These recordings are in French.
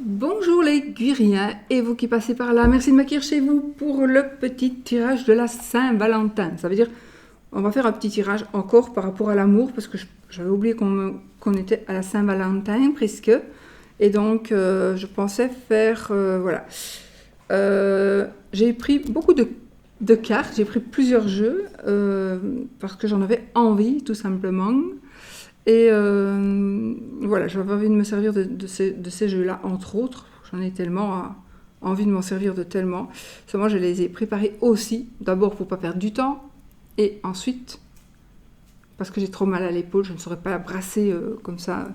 Bonjour les Guiriens et vous qui passez par là, merci de m'accueillir chez vous pour le petit tirage de la Saint-Valentin. Ça veut dire, on va faire un petit tirage encore par rapport à l'amour parce que j'avais oublié qu'on était à la Saint-Valentin presque. Et donc je pensais faire, voilà. J'ai pris beaucoup de cartes, j'ai pris plusieurs jeux parce que j'en avais envie tout simplement. Et voilà, j'avais envie de me servir de ces jeux-là, entre autres. J'en ai tellement envie de m'en servir de tellement. Seulement, je les ai préparés aussi, d'abord pour ne pas perdre du temps, et ensuite, parce que j'ai trop mal à l'épaule, je ne saurais pas brasser comme ça,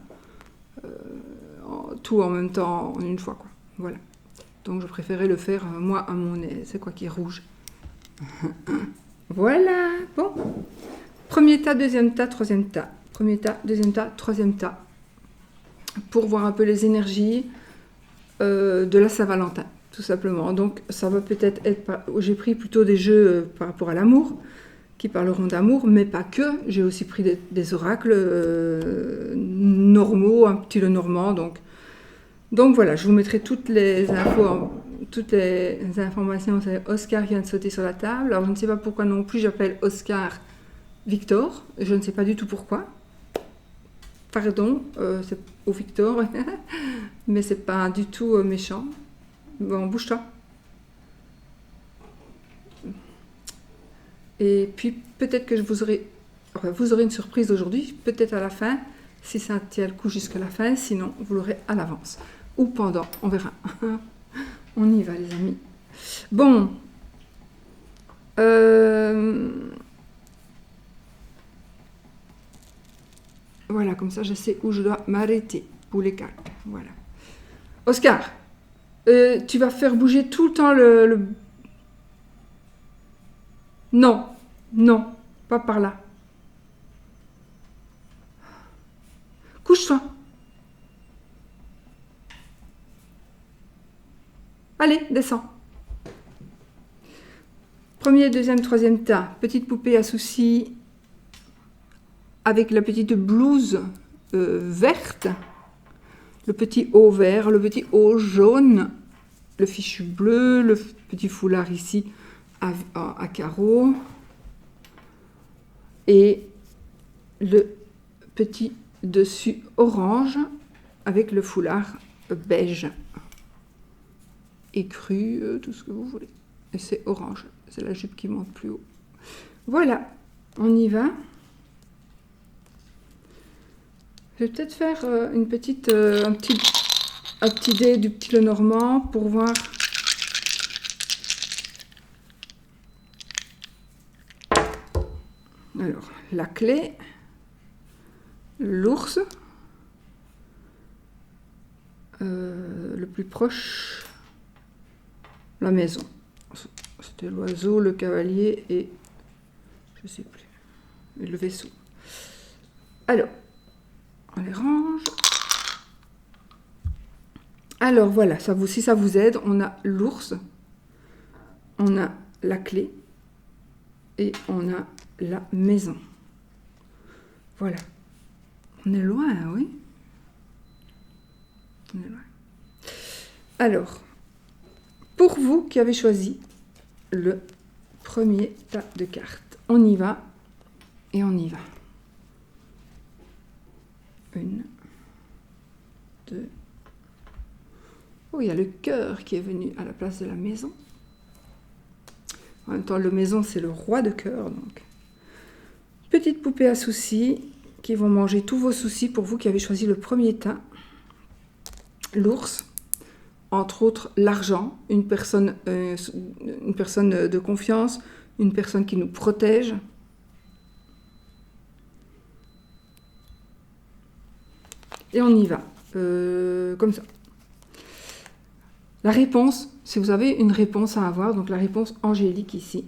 tout en même temps, en une fois, quoi. Voilà. Donc, je préférais le faire, moi, à mon aise. C'est quoi qui est rouge? Voilà, bon. Premier tas, deuxième tas, troisième tas. Premier tas, deuxième tas, troisième tas. Pour voir un peu les énergies de la Saint-Valentin, tout simplement. Donc ça va peut-être être... J'ai pris plutôt des jeux par rapport à l'amour, qui parleront d'amour, mais pas que. J'ai aussi pris des oracles normaux, un petit le normand. Donc voilà, je vous mettrai toutes les infos, toutes les informations. Oscar vient de sauter sur la table. Alors je ne sais pas pourquoi non plus j'appelle Oscar Victor. Je ne sais pas du tout pourquoi. Pardon, c'est au Victor, mais c'est pas du tout méchant. Bon, bouge-toi. Et puis peut-être que vous aurez une surprise aujourd'hui, peut-être à la fin, si ça tient le coup jusqu'à la fin, sinon vous l'aurez à l'avance. Ou pendant, on verra. On y va les amis. Bon. Voilà, comme ça je sais où je dois m'arrêter pour les cartes. Voilà. Oscar, tu vas faire bouger tout le temps le... Non, non, pas par là. Couche-toi. Allez, descends. Premier, deuxième, troisième tas. Petite poupée à soucis avec la petite blouse verte, le petit haut vert, le petit haut jaune, le fichu bleu, le petit foulard ici à carreaux et le petit dessus orange avec le foulard beige écru, tout ce que vous voulez. Et c'est orange, c'est la jupe qui monte plus haut. Voilà, on y va. Je vais peut-être faire un petit dé du petit Lenormand pour voir. Alors, la clé, l'ours, le plus proche, la maison. C'était l'oiseau, le cavalier et je sais plus, et le vaisseau. Alors, on les range. Alors voilà, si ça vous aide, on a l'ours, on a la clé et on a la maison. Voilà. On est loin, oui. On est loin. Alors, pour vous qui avez choisi le premier tas de cartes, on y va et on y va. 1, 2. Oh, il y a le cœur qui est venu à la place de la maison. En même temps, la maison, c'est le roi de cœur, donc. Petite poupée à soucis qui vont manger tous vos soucis pour vous qui avez choisi le premier tas. L'ours, entre autres l'argent, une personne de confiance, une personne qui nous protège. Et on y va, comme ça. La réponse, si vous avez une réponse à avoir, donc la réponse angélique ici.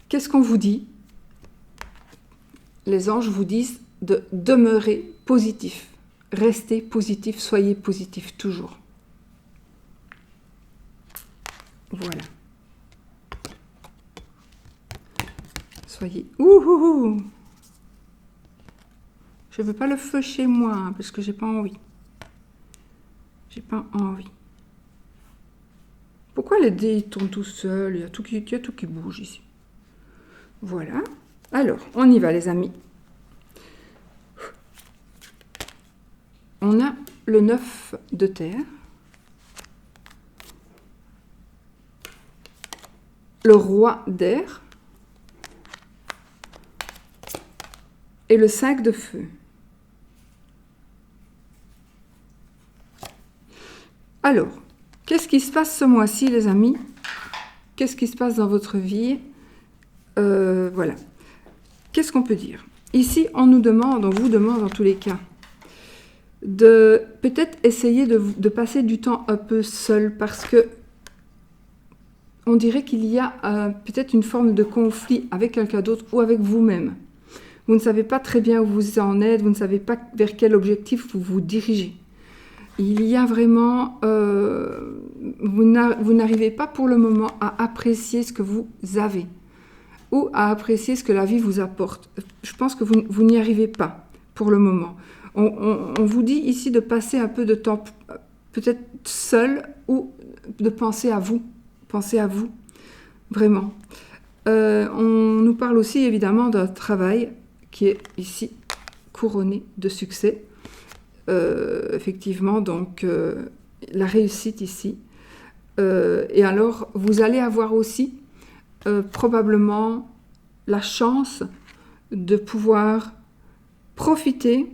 Qu'est-ce qu'on vous dit? Les anges vous disent de demeurer positif. Restez positif, soyez positif toujours. Voilà. Soyez... Ouh. Je ne veux pas le feu chez moi, hein, parce que j'ai pas envie. J'ai pas envie. Pourquoi les dés tournent tout seuls? Il y a tout qui bouge ici. Voilà. Alors, on y va les amis. On a le 9 de terre. Le roi d'air. Et le 5 de feu. Alors, qu'est-ce qui se passe ce mois-ci, les amis? Qu'est-ce qui se passe dans votre vie? Voilà. Qu'est-ce qu'on peut dire? Ici, on nous demande, on vous demande en tous les cas, de peut-être essayer de passer du temps un peu seul, parce que on dirait qu'il y a peut-être une forme de conflit avec quelqu'un d'autre ou avec vous-même. Vous ne savez pas très bien où vous en êtes, vous ne savez pas vers quel objectif vous vous dirigez. Il y a vraiment... vous n'arrivez pas pour le moment à apprécier ce que vous avez ou à apprécier ce que la vie vous apporte. Je pense que vous n'y arrivez pas pour le moment. On vous dit ici de passer un peu de temps peut-être seul ou de penser à vous. Pensez à vous, vraiment. On nous parle aussi évidemment d'un travail qui est ici couronné de succès. Effectivement, donc la réussite ici. Et alors, vous allez avoir aussi probablement la chance de pouvoir profiter,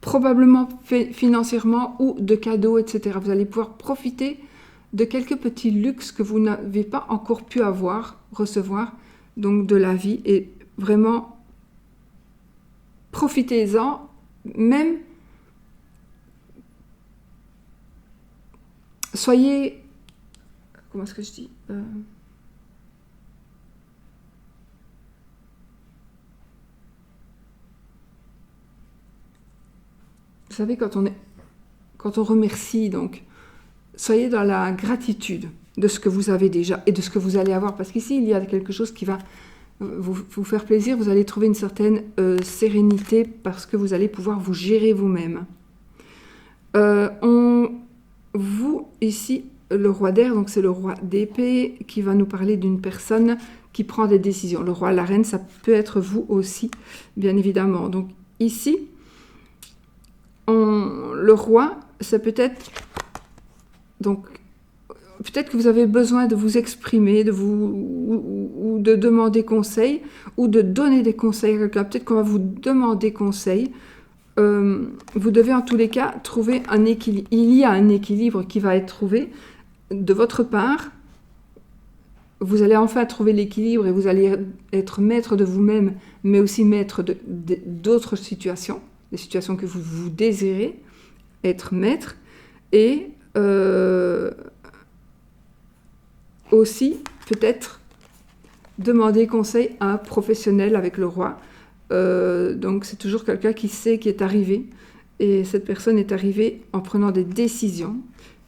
probablement financièrement ou de cadeaux, etc. Vous allez pouvoir profiter de quelques petits luxes que vous n'avez pas encore pu recevoir, donc de la vie, et vraiment profitez-en, même soyez, comment est-ce que je dis, vous savez, quand on remercie, donc soyez dans la gratitude de ce que vous avez déjà et de ce que vous allez avoir, parce qu'ici il y a quelque chose qui va vous faire plaisir, vous allez trouver une certaine sérénité parce que vous allez pouvoir vous gérer vous-même. Vous, ici, le roi d'air, donc c'est le roi d'épée qui va nous parler d'une personne qui prend des décisions. Le roi, la reine, ça peut être vous aussi, bien évidemment. Donc ici, le roi, ça peut être... Donc, peut-être que vous avez besoin de vous exprimer, ou de demander conseil, ou de donner des conseils à quelqu'un. Peut-être qu'on va vous demander conseil. Vous devez en tous les cas trouver un équilibre. Il y a un équilibre qui va être trouvé de votre part. Vous allez enfin trouver l'équilibre et vous allez être maître de vous-même, mais aussi maître d'autres situations, des situations que vous désirez être maître. Et aussi, peut-être, demander conseil à un professionnel avec le roi. Donc, c'est toujours quelqu'un qui sait qui est arrivé. Et cette personne est arrivée en prenant des décisions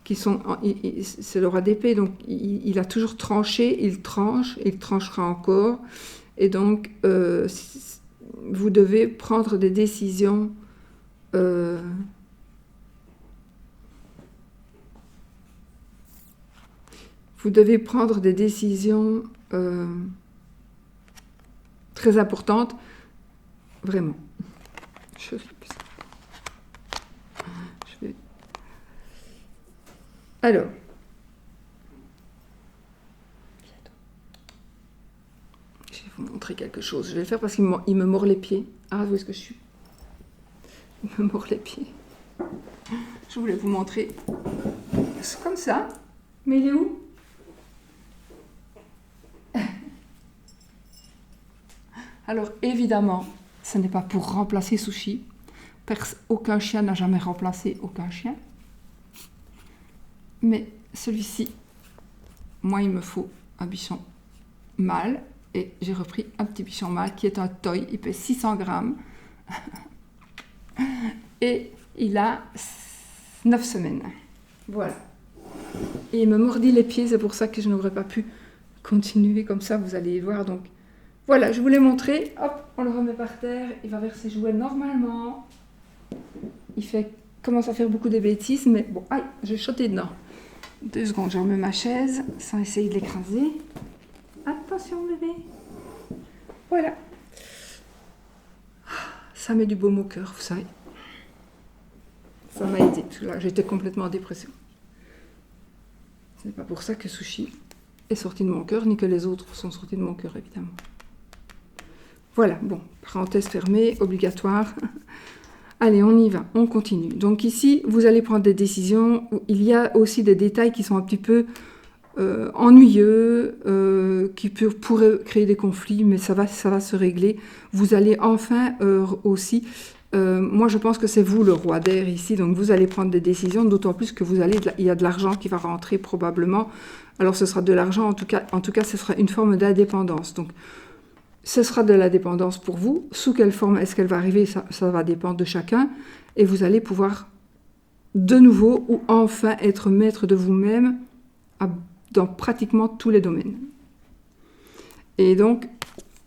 qui sont... C'est le roi d'épée, donc il a toujours tranché, il tranche, il tranchera encore. Et donc, vous devez prendre des décisions... Vous devez prendre des décisions très importantes, vraiment. Je vais... Alors, je vais vous montrer quelque chose. Je vais le faire parce qu'il me mord les pieds. Ah, où est-ce que je suis? Il me mord les pieds. Je voulais vous montrer. C'est comme ça. Mais il est où? Alors, évidemment, ce n'est pas pour remplacer Sushi. Aucun chien n'a jamais remplacé aucun chien. Mais celui-ci, moi, il me faut un bichon mâle. Et j'ai repris un petit bichon mâle qui est un toy. Il pèse 600 grammes. Et il a 9 semaines. Voilà. Et il me mordit les pieds. C'est pour ça que je n'aurais pas pu continuer comme ça. Vous allez voir. Donc, Voilà, je vous l'ai montré. Hop, on le remet par terre. Il va vers ses jouets normalement. Commence à faire beaucoup de bêtises, mais bon, aïe, j'ai sauté dedans. 2 secondes, je remets ma chaise sans essayer de l'écraser. Attention, bébé. Voilà. Ça met du baume au cœur, vous savez. Ça m'a aidé, parce que là, j'étais complètement en dépression. Ce n'est pas pour ça que Sushi est sorti de mon cœur, ni que les autres sont sortis de mon cœur, évidemment. Voilà, bon, parenthèse fermée, obligatoire. Allez, on y va, on continue. Donc ici, vous allez prendre des décisions. Il y a aussi des détails qui sont un petit peu ennuyeux, qui pourraient créer des conflits, mais ça va se régler. Vous allez enfin aussi... moi, je pense que c'est vous le roi d'air ici, donc vous allez prendre des décisions, d'autant plus que il y a de l'argent qui va rentrer probablement. Alors, ce sera de l'argent, en tout cas, ce sera une forme d'indépendance. Donc, ce sera de la dépendance pour vous. Sous quelle forme est-ce qu'elle va arriver, ça va dépendre de chacun. Et vous allez pouvoir de nouveau ou enfin être maître de vous-même dans pratiquement tous les domaines. Et donc,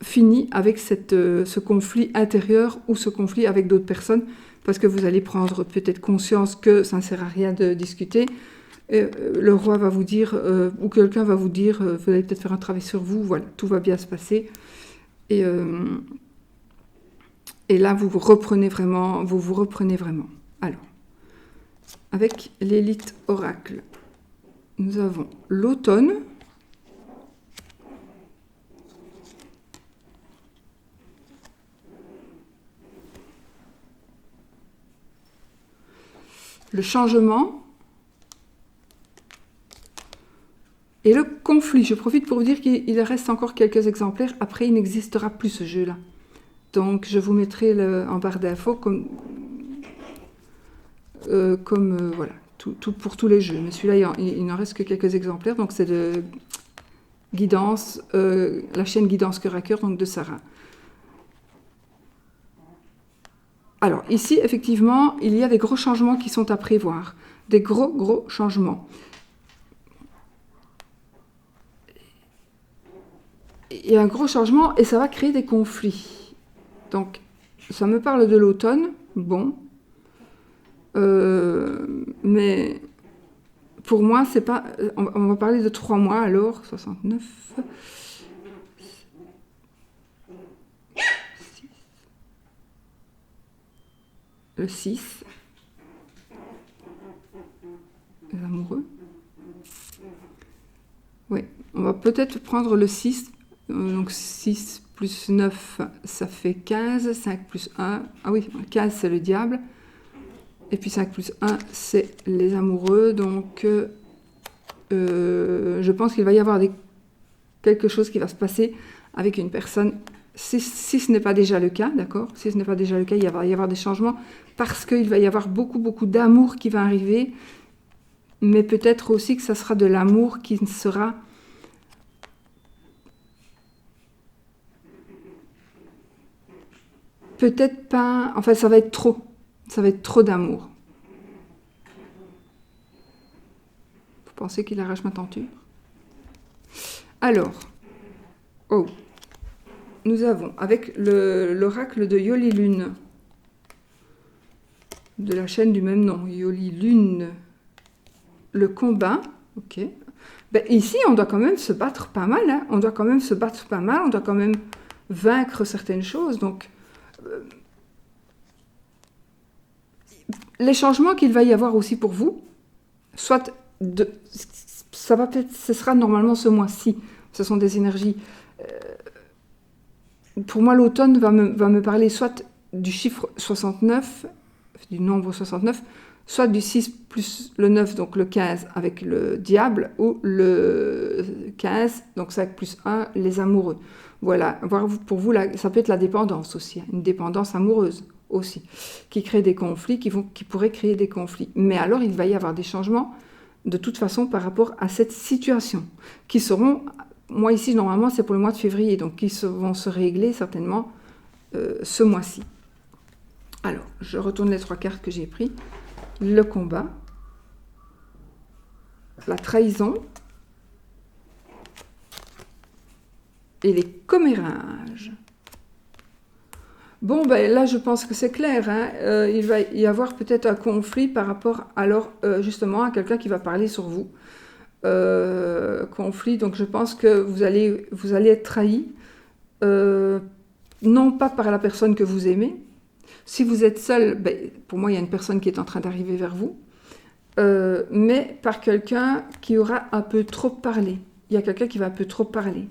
fini avec ce conflit intérieur ou ce conflit avec d'autres personnes, parce que vous allez prendre peut-être conscience que ça ne sert à rien de discuter. Le roi va vous dire, ou quelqu'un va vous dire, vous allez peut-être faire un travail sur vous, voilà, tout va bien se passer. Et là, vous vous reprenez vraiment. Alors, avec l'élite oracle, nous avons l'automne. Le changement. Et le conflit. Je profite pour vous dire qu'il reste encore quelques exemplaires. Après, il n'existera plus ce jeu-là. Donc, je vous mettrai en barre d'infos comme voilà, pour tous les jeux. Mais celui-là, il n'en reste que quelques exemplaires. Donc, c'est de Guidance, la chaîne Guidance Cœur à Cœur, donc de Sarah. Alors, ici, effectivement, il y a des gros changements qui sont à prévoir. Des gros changements. Il y a un gros changement et ça va créer des conflits. Donc, ça me parle de l'automne, bon. Mais pour moi, c'est pas... On va parler de 3 mois alors, 69... Le 6. Les amoureux. Oui, on va peut-être prendre le 6. Donc 6 plus 9, ça fait 15. 5 plus 1, ah oui, 15 c'est le diable. Et puis 5 plus 1, c'est les amoureux. Donc je pense qu'il va y avoir quelque chose qui va se passer avec une personne. Si ce n'est pas déjà le cas, d'accord? Si ce n'est pas déjà le cas, il va y avoir des changements parce qu'il va y avoir beaucoup d'amour qui va arriver. Mais peut-être aussi que ça sera de l'amour qui ne sera... Peut-être pas... Enfin, ça va être trop. Ça va être trop d'amour. Vous pensez qu'il arrache ma tenture? Alors, nous avons, avec l'oracle de Yoli Lune, de la chaîne du même nom, Yoli Lune, le combat, ok. Ben, ici, on doit quand même se battre pas mal, hein. On doit quand même se battre pas mal, on doit quand même vaincre certaines choses, donc... les changements qu'il va y avoir aussi pour vous, soit ce sera normalement ce mois-ci, ce sont des énergies. Pour moi, l'automne va me parler soit du chiffre 69, du nombre 69, soit du 6 plus le 9, donc le 15 avec le diable, ou le 15, donc 5 plus 1, les amoureux. Voilà, pour vous, ça peut être la dépendance aussi, une dépendance amoureuse aussi, qui crée des conflits, qui pourraient créer des conflits. Mais alors, il va y avoir des changements, de toute façon, par rapport à cette situation, qui seront, moi ici, normalement, c'est pour le mois de février, donc qui vont se régler certainement ce mois-ci. Alors, je retourne les 3 cartes que j'ai prises. Le combat, la trahison, et les commérages. Bon, ben là, je pense que c'est clair. Hein. Il va y avoir peut-être un conflit par rapport, alors, justement, à quelqu'un qui va parler sur vous. Conflit, donc je pense que vous allez être trahi, non pas par la personne que vous aimez. Si vous êtes seul, ben, pour moi, il y a une personne qui est en train d'arriver vers vous, mais par quelqu'un qui aura un peu trop parlé. Il y a quelqu'un qui va un peu trop parler.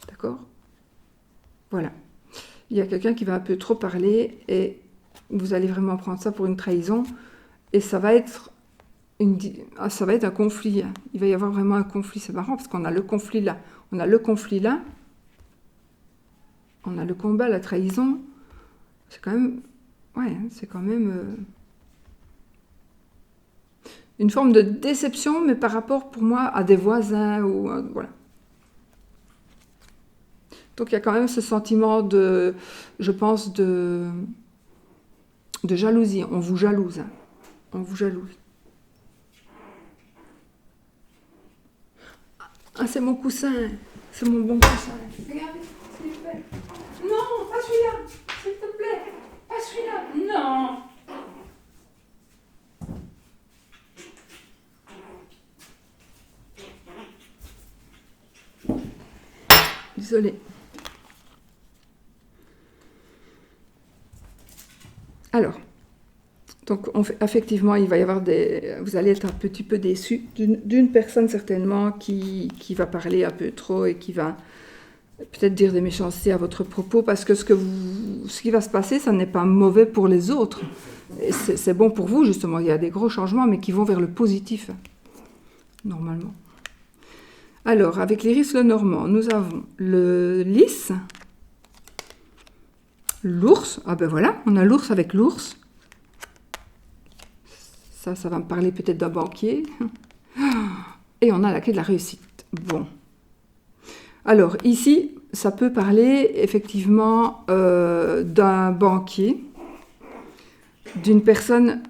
D'accord ? Voilà. Il y a quelqu'un qui va un peu trop parler et vous allez vraiment prendre ça pour une trahison et ça va être un conflit. Hein. Il va y avoir vraiment un conflit. C'est marrant parce qu'on a le conflit là. On a le conflit là. On a le combat, la trahison. C'est quand même... Ouais, c'est quand même... une forme de déception, mais par rapport, pour moi, à des voisins ou... voilà. Donc il y a quand même ce sentiment de, je pense, de jalousie. On vous jalouse. Hein. On vous jalouse. Ah, c'est mon coussin. C'est mon bon coussin. Regardez, s'il te plaît. Non, pas celui-là. S'il te plaît. Pas celui-là. Non. Désolée. Alors, donc effectivement, il va y avoir vous allez être un petit peu déçu d'une personne certainement qui va parler un peu trop et qui va peut-être dire des méchancetés à votre propos parce que ce qui va se passer, ça n'est pas mauvais pour les autres. C'est bon pour vous justement, il y a des gros changements mais qui vont vers le positif, normalement. Alors, avec l'iris le normand, nous avons le lys, l'ours, ah ben voilà, on a l'ours avec l'ours. Ça va me parler peut-être d'un banquier. Et on a la clé de la réussite. Bon. Alors, ici, ça peut parler effectivement d'un banquier, d'une personne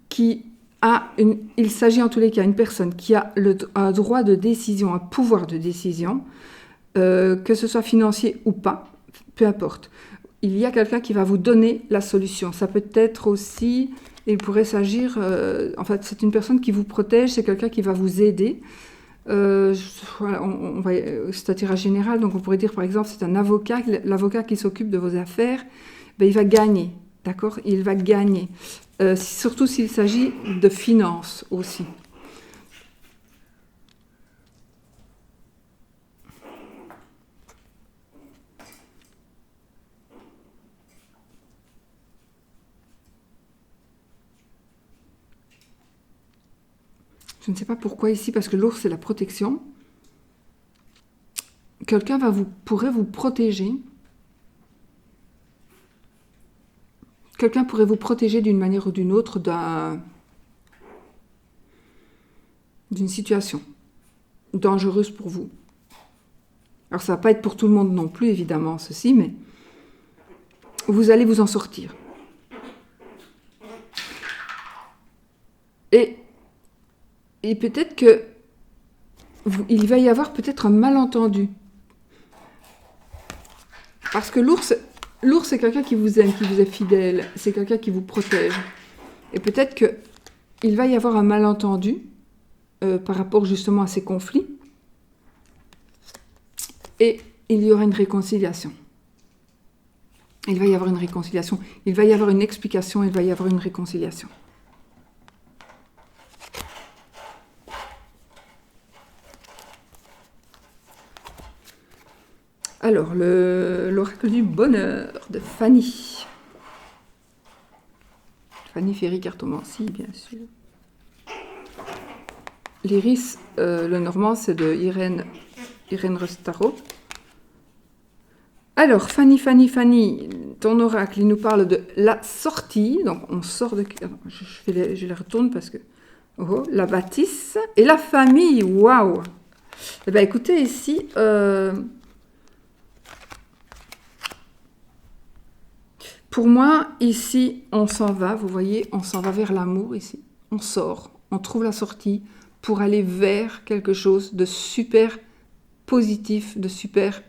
qui a il s'agit en tous les cas d'une personne qui a un droit de décision, un pouvoir de décision, que ce soit financier ou pas, peu importe. Il y a quelqu'un qui va vous donner la solution. Ça peut être aussi, il pourrait s'agir, en fait, c'est une personne qui vous protège, c'est quelqu'un qui va vous aider. Voilà, c'est un tirage général, donc on pourrait dire par exemple, c'est un avocat, l'avocat qui s'occupe de vos affaires, ben, il va gagner, d'accord ? Il va gagner. Surtout s'il s'agit de finances aussi. Je ne sais pas pourquoi ici, parce que l'ours, c'est la protection. Quelqu'un pourrait vous protéger. Quelqu'un pourrait vous protéger d'une manière ou d'une autre d'une situation dangereuse pour vous. Alors ça ne va pas être pour tout le monde non plus, évidemment, ceci, mais vous allez vous en sortir. Et peut-être que il va y avoir peut-être un malentendu. Parce que l'ours, c'est quelqu'un qui vous aime, qui vous est fidèle, c'est quelqu'un qui vous protège. Et peut-être qu'il va y avoir un malentendu par rapport justement à ces conflits. Et il y aura une réconciliation. Il va y avoir une réconciliation. Il va y avoir une explication, il va y avoir une réconciliation. Alors, l'oracle du bonheur de Fanny. Fanny Ferry-Cartomancie, bien sûr. L'iris, le normand, c'est de Irène Restaro. Alors, Fanny, ton oracle, il nous parle de la sortie. Donc, on sort de... Je les retourne parce que... Oh, la bâtisse et la famille, waouh. Eh bien, écoutez, ici... Pour moi, ici, on s'en va, vous voyez, on s'en va vers l'amour ici. On sort, on trouve la sortie pour aller vers quelque chose de super positif, de super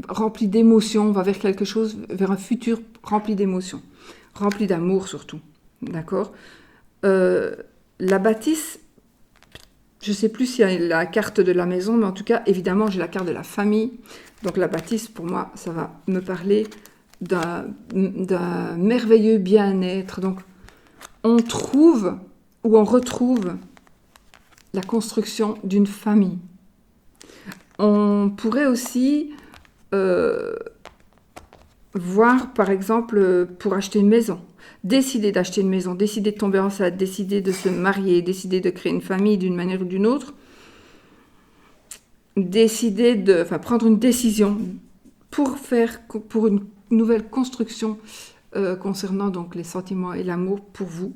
rempli d'émotions, on va vers quelque chose, vers un futur rempli d'émotions, rempli d'amour surtout, d'accord. La bâtisse, je ne sais plus s'il y a la carte de la maison, mais en tout cas, évidemment, j'ai la carte de la famille. Donc la bâtisse, pour moi, ça va me parler d'un merveilleux bien-être. Donc on trouve ou on retrouve la construction d'une famille. On pourrait aussi voir, par exemple, pour acheter une maison, décider d'acheter une maison, décider de tomber enceinte, décider de se marier, décider de créer une famille d'une manière ou d'une autre, prendre une décision pour une nouvelle construction concernant donc les sentiments et l'amour pour vous.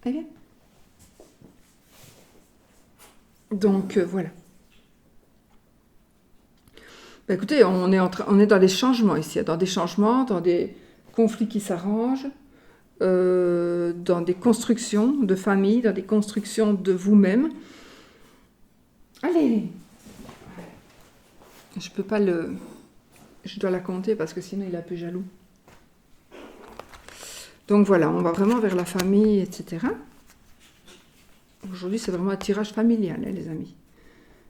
Eh bien. Donc voilà. Ben, écoutez, on est dans des changements ici, dans des changements, dans des conflits qui s'arrangent, dans des constructions de famille, dans des constructions de vous-même. Allez, je peux pas je dois la compter parce que sinon il est un peu jaloux. Donc voilà, on va vraiment vers la famille, etc. Aujourd'hui, c'est vraiment un tirage familial, hein, les amis.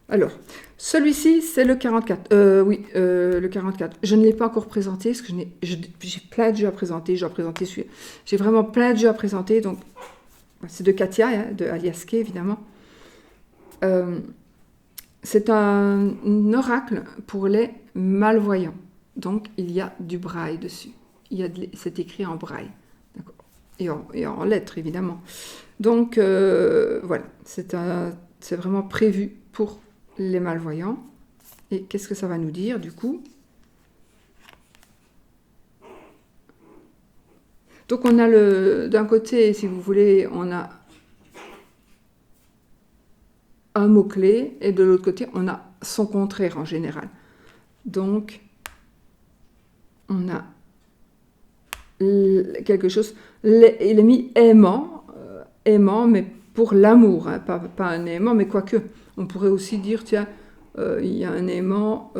Alors, celui-ci, c'est le 44. Le 44. Je ne l'ai pas encore présenté, parce que j'ai plein de jeux à présenter. J'ai vraiment plein de jeux à présenter. Donc, c'est de Katia, hein, de Alias Kay, évidemment. C'est un oracle pour les malvoyants. Donc, il y a du braille dessus. C'est écrit en braille. D'accord. Et en lettres, évidemment. Donc, voilà. C'est vraiment prévu pour les malvoyants. Et qu'est-ce que ça va nous dire, du coup? Donc, on a d'un côté, si vous voulez, on a un mot-clé, et de l'autre côté, on a son contraire en général. Donc, on a quelque chose, il est mis aimant, mais pour l'amour, hein, pas un aimant, mais quoique. On pourrait aussi dire, tiens, il y a un aimant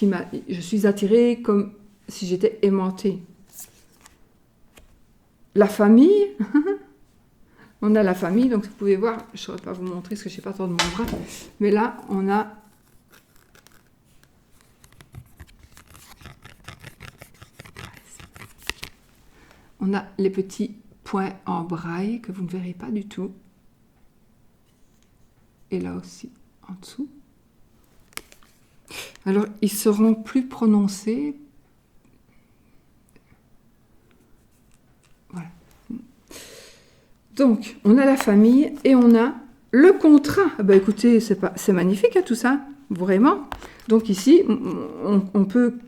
je suis attirée comme si j'étais aimantée. La famille, on a la famille, donc vous pouvez voir, je ne saurais pas vous montrer parce que je n'ai pas tant de mon bras, mais là, on a les petits points en braille que vous ne verrez pas du tout. Et là aussi, en dessous. Alors, ils seront plus prononcés. Voilà. Donc, on a la famille et on a le contrat. Ben, écoutez, c'est magnifique, hein, tout ça, vraiment. Donc ici, on peut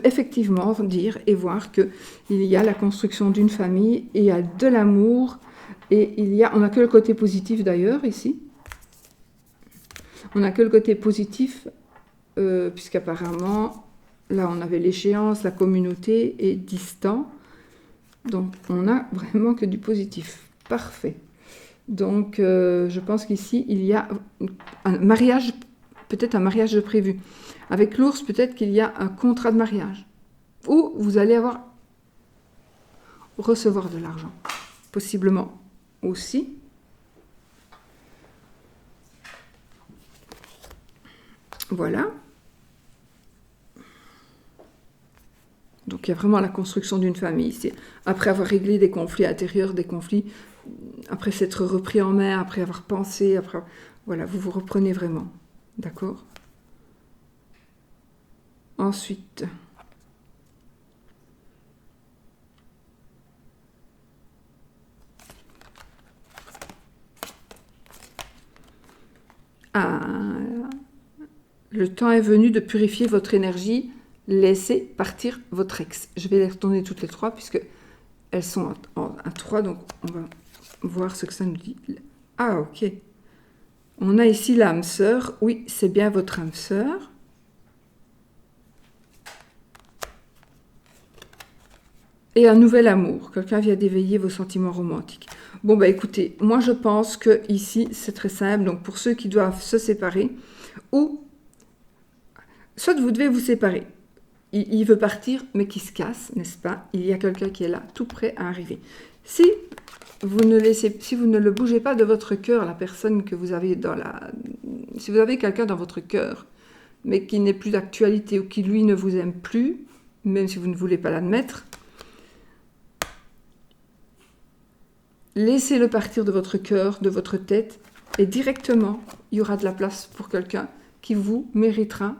effectivement dire et voir qu'il y a la construction d'une famille, il y a de l'amour, et on n'a que le côté positif d'ailleurs, ici. On n'a que le côté positif, puisqu'apparemment, là, on avait l'échéance, la communauté est distant. Donc, on n'a vraiment que du positif. Parfait. Donc, je pense qu'ici, il y a un mariage, peut-être un mariage de prévu. Avec l'ours, peut-être qu'il y a un contrat de mariage. Ou vous allez recevoir de l'argent. Possiblement aussi. Voilà. Donc, il y a vraiment la construction d'une famille. C'est après avoir réglé des conflits intérieurs, des conflits, après s'être repris en main, après avoir pensé, voilà, vous vous reprenez vraiment. D'accord? Ensuite, le temps est venu de purifier votre énergie, laissez partir votre ex. Je vais les retourner toutes les trois puisque elles sont à 3, donc on va voir ce que ça nous dit. Ah, ok. On a ici l'âme sœur. Oui, c'est bien votre âme sœur. Et un nouvel amour. Quelqu'un vient d'éveiller vos sentiments romantiques. Bon, bah écoutez, moi je pense que ici c'est très simple. Donc pour ceux qui doivent se séparer, ou soit vous devez vous séparer. Il veut partir, mais qui se casse, n'est-ce pas? Il y a quelqu'un qui est là, tout prêt à arriver. Si vous ne le bougez pas de votre cœur, la personne que vous avez si vous avez quelqu'un dans votre cœur, mais qui n'est plus d'actualité ou qui, lui, ne vous aime plus, même si vous ne voulez pas l'admettre, laissez-le partir de votre cœur, de votre tête, et directement, il y aura de la place pour quelqu'un qui vous méritera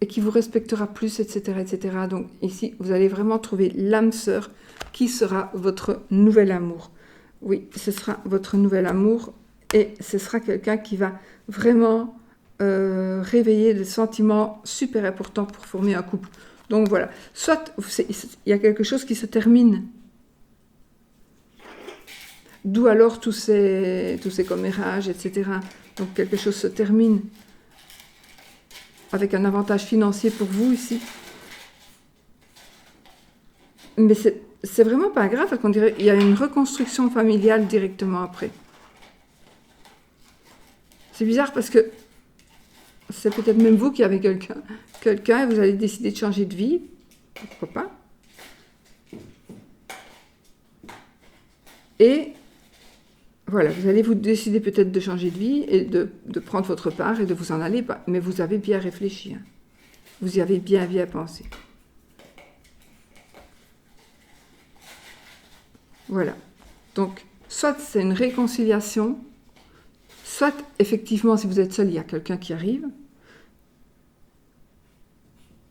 et qui vous respectera plus, etc., etc. Donc ici, vous allez vraiment trouver l'âme sœur qui sera votre nouvel amour. Oui, ce sera votre nouvel amour et ce sera quelqu'un qui va vraiment réveiller des sentiments super importants pour former un couple. Donc voilà, soit il y a quelque chose qui se termine. D'où alors tous ces commérages, etc. Donc quelque chose se termine avec un avantage financier pour vous ici. Mais c'est vraiment pas grave, parce qu'on dirait qu'il y a une reconstruction familiale directement après. C'est bizarre parce que c'est peut-être même vous qui avez quelqu'un et vous allez décider de changer de vie. Pourquoi pas? Et voilà, vous allez vous décider peut-être de changer de vie et de prendre votre part et de vous en aller. Mais vous avez bien réfléchi. Hein. Vous y avez bien pensé. Voilà. Donc, soit c'est une réconciliation, soit effectivement, si vous êtes seul, il y a quelqu'un qui arrive.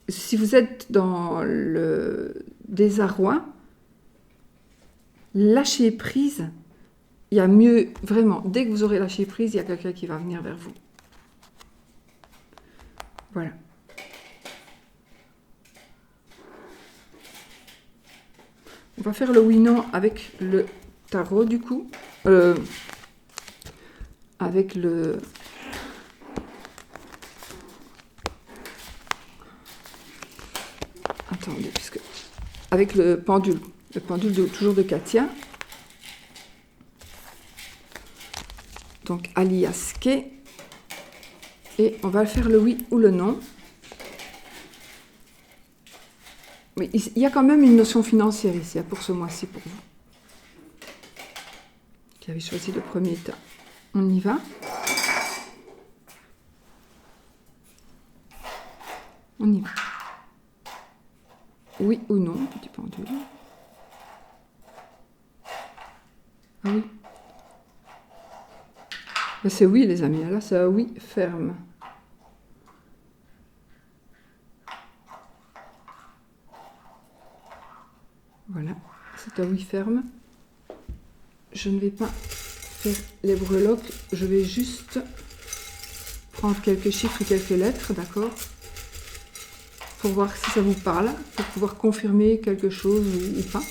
Si vous êtes dans le désarroi, lâchez prise. Il y a mieux, vraiment, dès que vous aurez lâché prise, il y a quelqu'un qui va venir vers vous. Voilà. On va faire le oui-non avec le tarot, du coup. Avec le... Attendez, puisque... Avec le pendule. Le pendule toujours de Katia. Donc, alias Kay. Et on va faire le oui ou le non. Mais il y a quand même une notion financière ici, pour ce mois-ci, pour vous. Qui avez choisi le premier tas. On y va. On y va. Oui ou non, petit pendule. Ah oui. Ben c'est oui, les amis. Là, c'est un oui ferme. Voilà, c'est un oui ferme. Je ne vais pas faire les breloques. Je vais juste prendre quelques chiffres et quelques lettres, d'accord? Pour voir si ça vous parle, pour pouvoir confirmer quelque chose ou pas.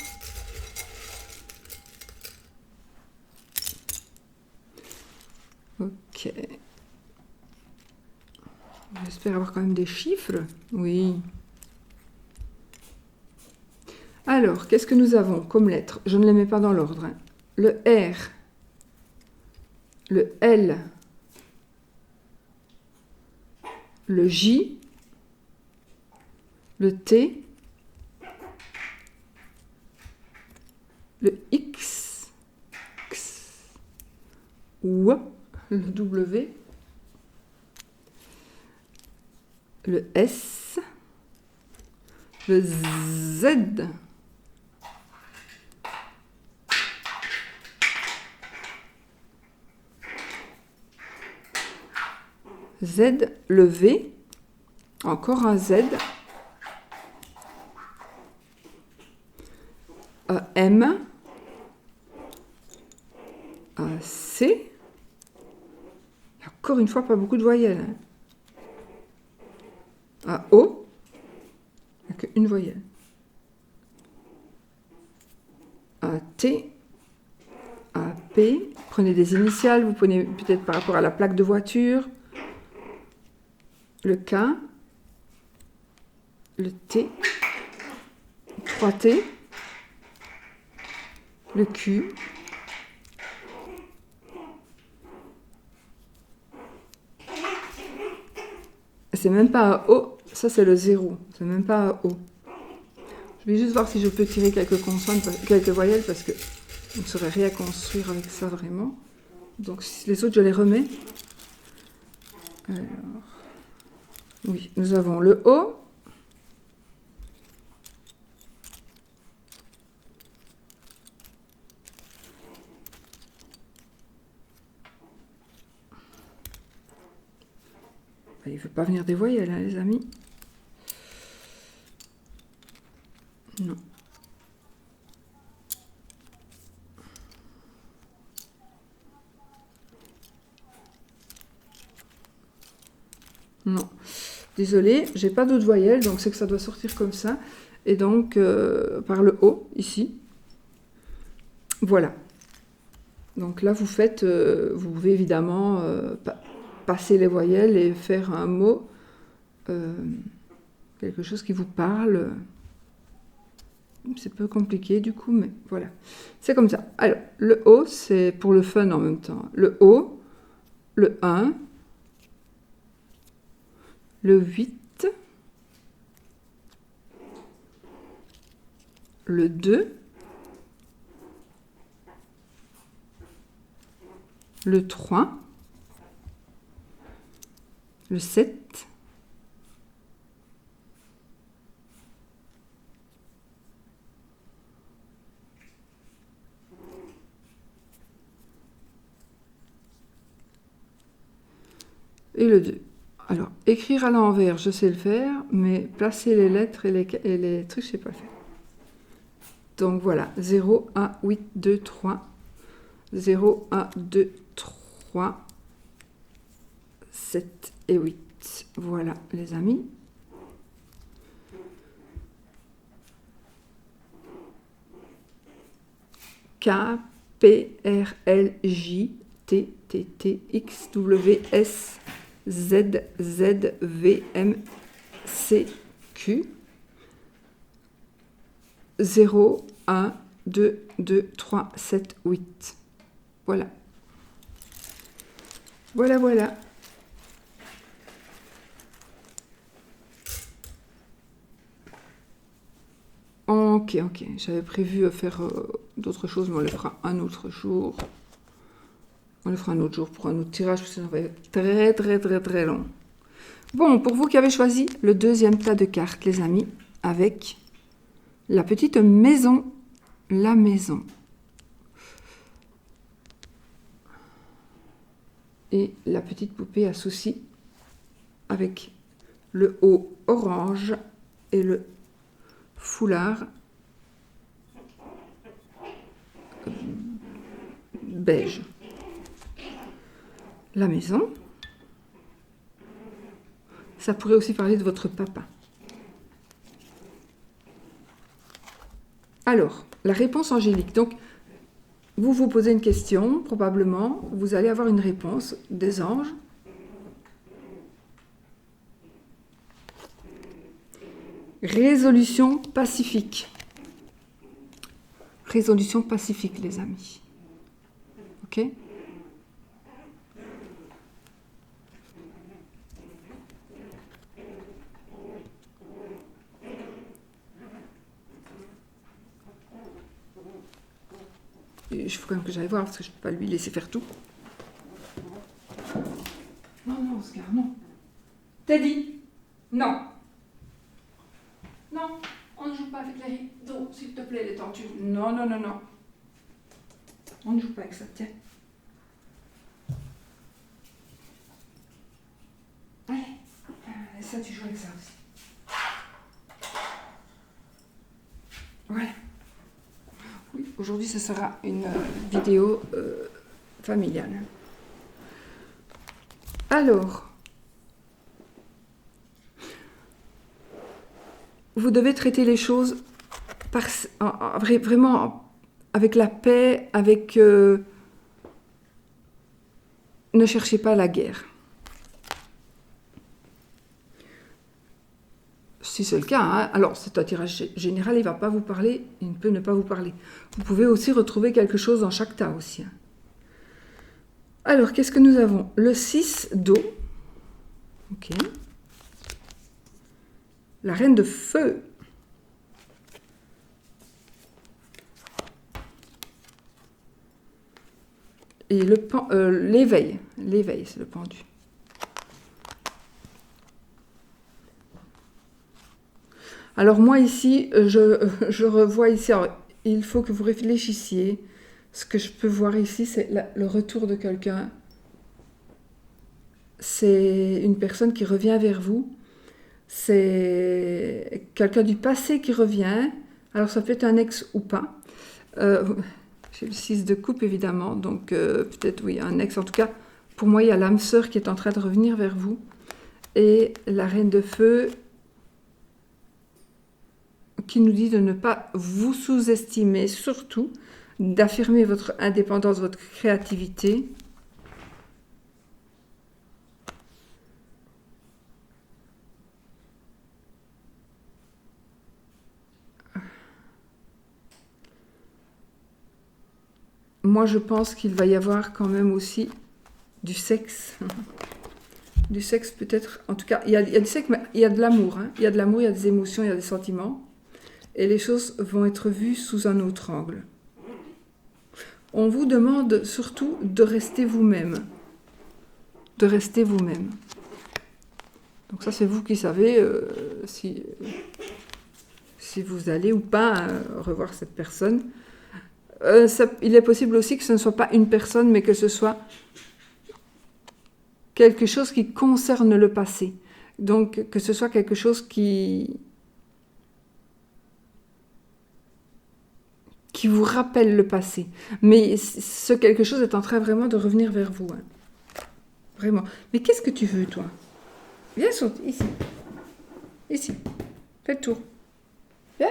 Ok. J'espère avoir quand même des chiffres. Oui. Alors, qu'est-ce que nous avons comme lettres? Je ne les mets pas dans l'ordre. Hein. Le R, le L, le J, le T, le X, ou le W, le S, le Z, Z, le V, encore un Z, un M, un C, encore une fois pas beaucoup de voyelles, hein. Un O, il n'y a qu'une voyelle, un T, un P, prenez des initiales, vous prenez peut-être par rapport à la plaque de voiture, le K, le T, 3T, le Q, C'est même pas un O, ça c'est le 0. C'est même pas un O. Je vais juste voir si je peux tirer quelques consonnes, quelques voyelles, parce que on ne saurait rien construire avec ça vraiment. Donc les autres, je les remets. Alors, oui, nous avons le O. Il ne veut pas venir des voyelles, hein, les amis. Non. Non. Désolée, j'ai pas d'autres voyelles, donc c'est que ça doit sortir comme ça. Et donc, par le haut, ici. Voilà. Donc là, vous faites, vous pouvez évidemment passer les voyelles et faire un mot, quelque chose qui vous parle. C'est peu compliqué du coup, mais voilà. C'est comme ça. Alors, le O, c'est pour le fun en même temps. Le O, le 1, le 8, le 2, le 3, le 7, et le 2. Alors, écrire à l'envers, je sais le faire, mais placer les lettres et les trucs, je ne sais pas le faire. Donc voilà, 0, 1, 8, 2, 3. 0, 1, 2, 3, 7 et 8. Voilà, les amis. K, P, R, L, J, T, T, T, X, W, S, Z, Z, V, M, C, Q. 0, 1, 2, 2, 3, 7, 8. Voilà. Voilà, voilà. Ok, ok. J'avais prévu faire d'autres choses, mais on le fera un autre jour. On le fera un autre jour pour un autre tirage, parce que ça va être très, très, très, très long. Bon, pour vous qui avez choisi le deuxième tas de cartes, les amis, avec la petite maison. La maison. Et la petite poupée à souci avec le haut orange et le foulard beige. La maison. Ça pourrait aussi parler de votre papa. Alors, la réponse angélique. Donc, vous vous posez une question, probablement, vous allez avoir une réponse des anges. Résolution pacifique. Résolution pacifique, les amis. Ok ? Il faut quand même que j'aille voir, parce que je ne peux pas lui laisser faire tout. Non, non, Oscar, non. Teddy, non. Non, on ne joue pas avec les rideaux, s'il te plaît, les tentures. Non, non, non, non. On ne joue pas avec ça, tiens. Allez, ça, tu joues avec ça aussi. Voilà. Oui, aujourd'hui, ce sera une vidéo familiale. Alors, vous devez traiter les choses vraiment avec la paix, avec... ne cherchez pas la guerre. Si c'est le cas, hein, alors c'est un tirage général, il ne va pas vous parler, il peut ne pas vous parler. Vous pouvez aussi retrouver quelque chose dans chaque tas aussi. Hein. Alors, qu'est-ce que nous avons? Le 6 d'eau. Ok. la reine de feu. Et l'éveil. L'éveil, c'est le pendu. Alors moi ici, je revois ici, alors, il faut que vous réfléchissiez. Ce que je peux voir ici, c'est le retour de quelqu'un. C'est une personne qui revient vers vous. C'est quelqu'un du passé qui revient. Alors ça peut être un ex ou pas. J'ai le 6 de coupe évidemment, donc peut-être oui, un ex. En tout cas, pour moi, il y a l'âme sœur qui est en train de revenir vers vous. Et la reine de feu qui nous dit de ne pas vous sous-estimer, surtout d'affirmer votre indépendance, votre créativité. Moi, je pense qu'il va y avoir quand même aussi du sexe. Du sexe peut-être, en tout cas, il y a du sexe, mais il y a de l'amour. Hein. Il y a de l'amour, il y a des émotions, il y a des sentiments. Et les choses vont être vues sous un autre angle. On vous demande surtout de rester vous-même. De rester vous-même. Donc ça, c'est vous qui savez si vous allez ou pas revoir cette personne. Il est possible aussi que ce ne soit pas une personne, mais que ce soit quelque chose qui concerne le passé. Donc, que ce soit quelque chose qui vous rappelle le passé. Mais ce quelque chose est en train vraiment de revenir vers vous. Hein. Vraiment. Mais qu'est-ce que tu veux, toi? Viens, saute, ici. Ici. Fais le tour. Viens.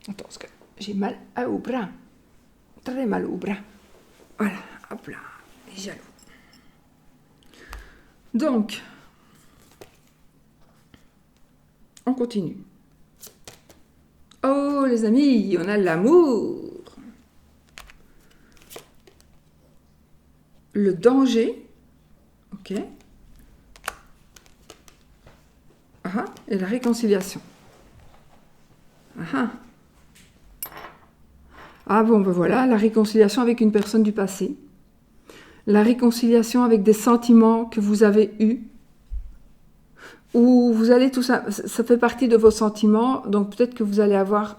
Attends, parce que j'ai mal au bras. Très mal au bras. Voilà, hop là. Les jaloux. Donc, on continue. Oh, les amis, on a l'amour. Le danger. Ok. Ah, et la réconciliation. Ah. Ah bon, ben voilà, la réconciliation avec une personne du passé. La réconciliation avec des sentiments que vous avez eus. Ou vous allez tout ça, ça fait partie de vos sentiments, donc peut-être que vous allez avoir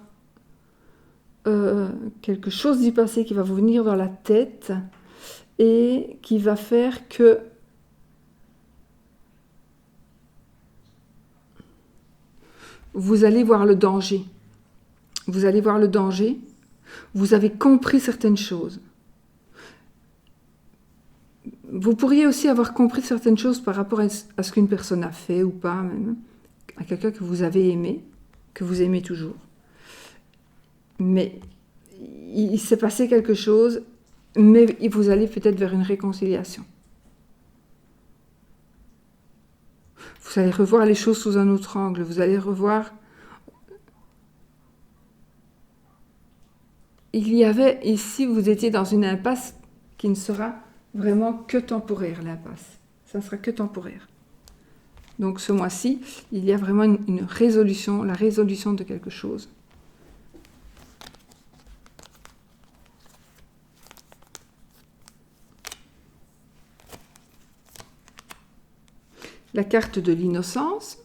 quelque chose du passé qui va vous venir dans la tête et qui va faire que vous allez voir le danger. Vous allez voir le danger. Vous avez compris certaines choses. Vous pourriez aussi avoir compris certaines choses par rapport à ce qu'une personne a fait ou pas, même, à quelqu'un que vous avez aimé, que vous aimez toujours. Mais il s'est passé quelque chose, mais vous allez peut-être vers une réconciliation. Vous allez revoir les choses sous un autre angle, vous allez revoir... Il y avait ici, vous étiez dans une impasse qui ne sera vraiment que temporaire, l'impasse. Ça ne sera que temporaire. Donc ce mois-ci, il y a vraiment une résolution, la résolution de quelque chose. La carte de l'innocence,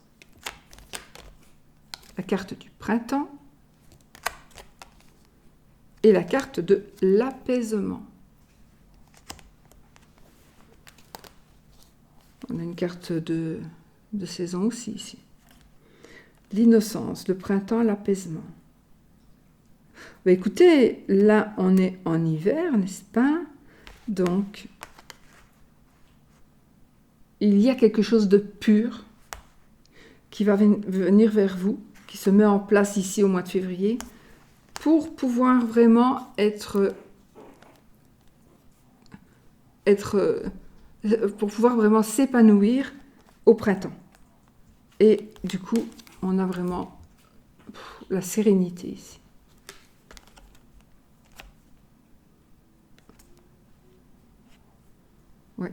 la carte du printemps et la carte de l'apaisement. On a une carte de saison aussi ici. L'innocence, le printemps, l'apaisement. Bah, écoutez, là on est en hiver, n'est-ce pas? Donc, il y a quelque chose de pur qui va venir vers vous, qui se met en place ici au mois de février, pour pouvoir vraiment pour pouvoir vraiment s'épanouir au printemps. Et du coup, on a vraiment la sérénité ici. Ouais.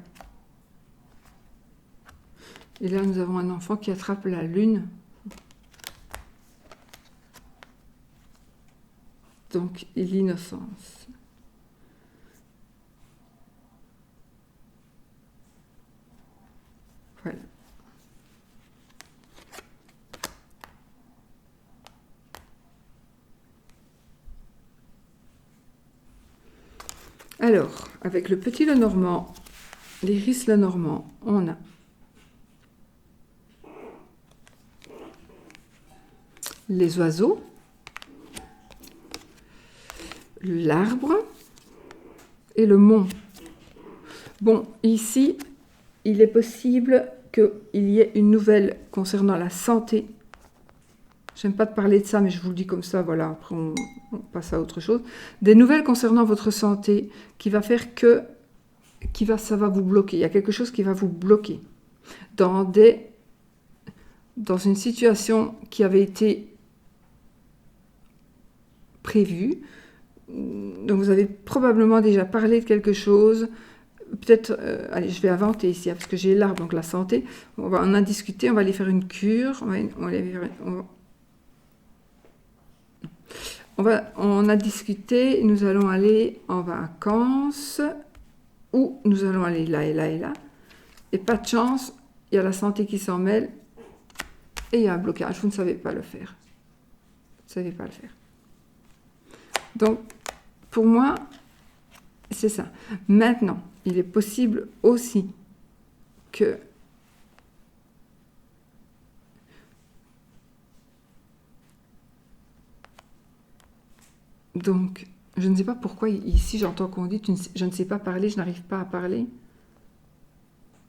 Et là, nous avons un enfant qui attrape la lune. Donc, l'innocence. Voilà. Alors, avec le petit Lenormand, l'iris Lenormand, on a les oiseaux, l'arbre et le mont. Bon, ici, il est possible qu'il y ait une nouvelle concernant la santé. J'aime pas te parler de ça, mais je vous le dis comme ça, voilà, après on passe à autre chose. Des nouvelles concernant votre santé qui va faire que ça va vous bloquer. Il y a quelque chose qui va vous bloquer dans une situation qui avait été prévue. Donc vous avez probablement déjà parlé de quelque chose. Peut-être, allez, je vais inventer ici, parce que j'ai l'arbre, donc la santé. On va en a discuter, on va aller faire une cure. On a discuté, nous allons aller en vacances, ou nous allons aller là et là et là. Et pas de chance, il y a la santé qui s'en mêle, et il y a un blocage, vous ne savez pas le faire. Vous ne savez pas le faire. Donc, pour moi, c'est ça. Maintenant, il est possible aussi que donc, je ne sais pas pourquoi ici j'entends qu'on dit je ne sais pas parler, je n'arrive pas à parler.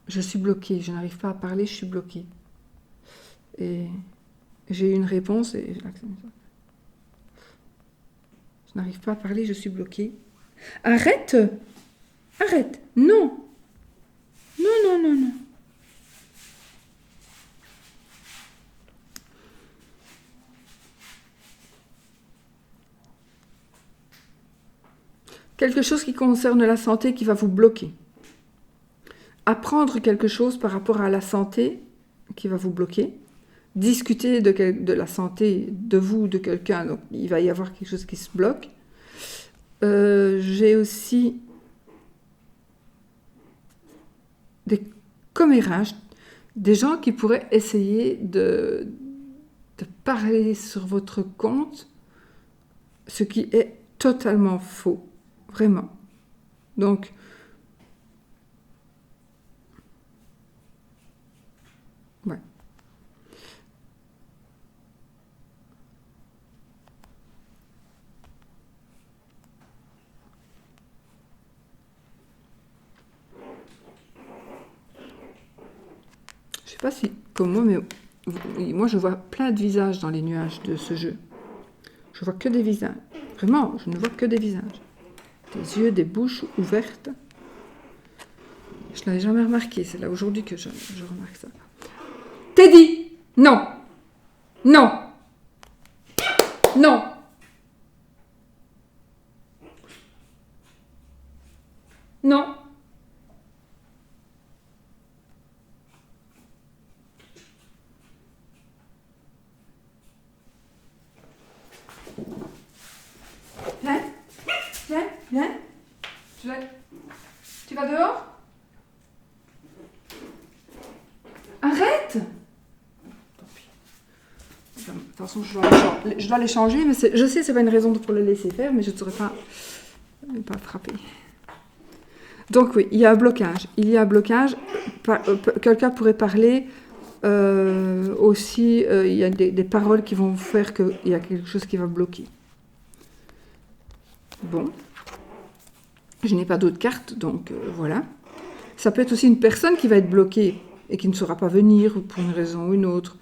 Je suis bloquée, je n'arrive pas à parler, je suis bloquée. Et j'ai eu une réponse et je n'arrive pas à parler, je suis bloquée. Arrête! Arrête! Non! Non, non, non, non. Quelque chose qui concerne la santé qui va vous bloquer. Apprendre quelque chose par rapport à la santé qui va vous bloquer. Discuter de la santé de vous ou de quelqu'un, donc il va y avoir quelque chose qui se bloque. J'ai aussi des commérages, des gens qui pourraient essayer de parler sur votre compte, ce qui est totalement faux. Vraiment. Donc, ouais. Je sais pas si, comme moi, mais moi je vois plein de visages dans les nuages de ce jeu. Je vois que des visages. Vraiment, je ne vois que des visages. Des yeux, des bouches ouvertes. Je ne l'avais jamais remarqué, c'est là aujourd'hui que je remarque ça. Teddy! Non! Non! Non! Non! Viens! Viens! Viens! Tu vas dehors? Arrête! Tant pis. De toute façon, je dois les changer, mais je sais que ce n'est pas une raison pour le laisser faire, mais je ne saurais pas frapper. Donc oui, il y a un blocage. Il y a un blocage. Quelqu'un pourrait parler aussi, il y a des paroles qui vont faire qu'il y a quelque chose qui va bloquer. Bon. Je n'ai pas d'autres cartes, donc voilà. Ça peut être aussi une personne qui va être bloquée et qui ne saura pas venir pour une raison ou une autre.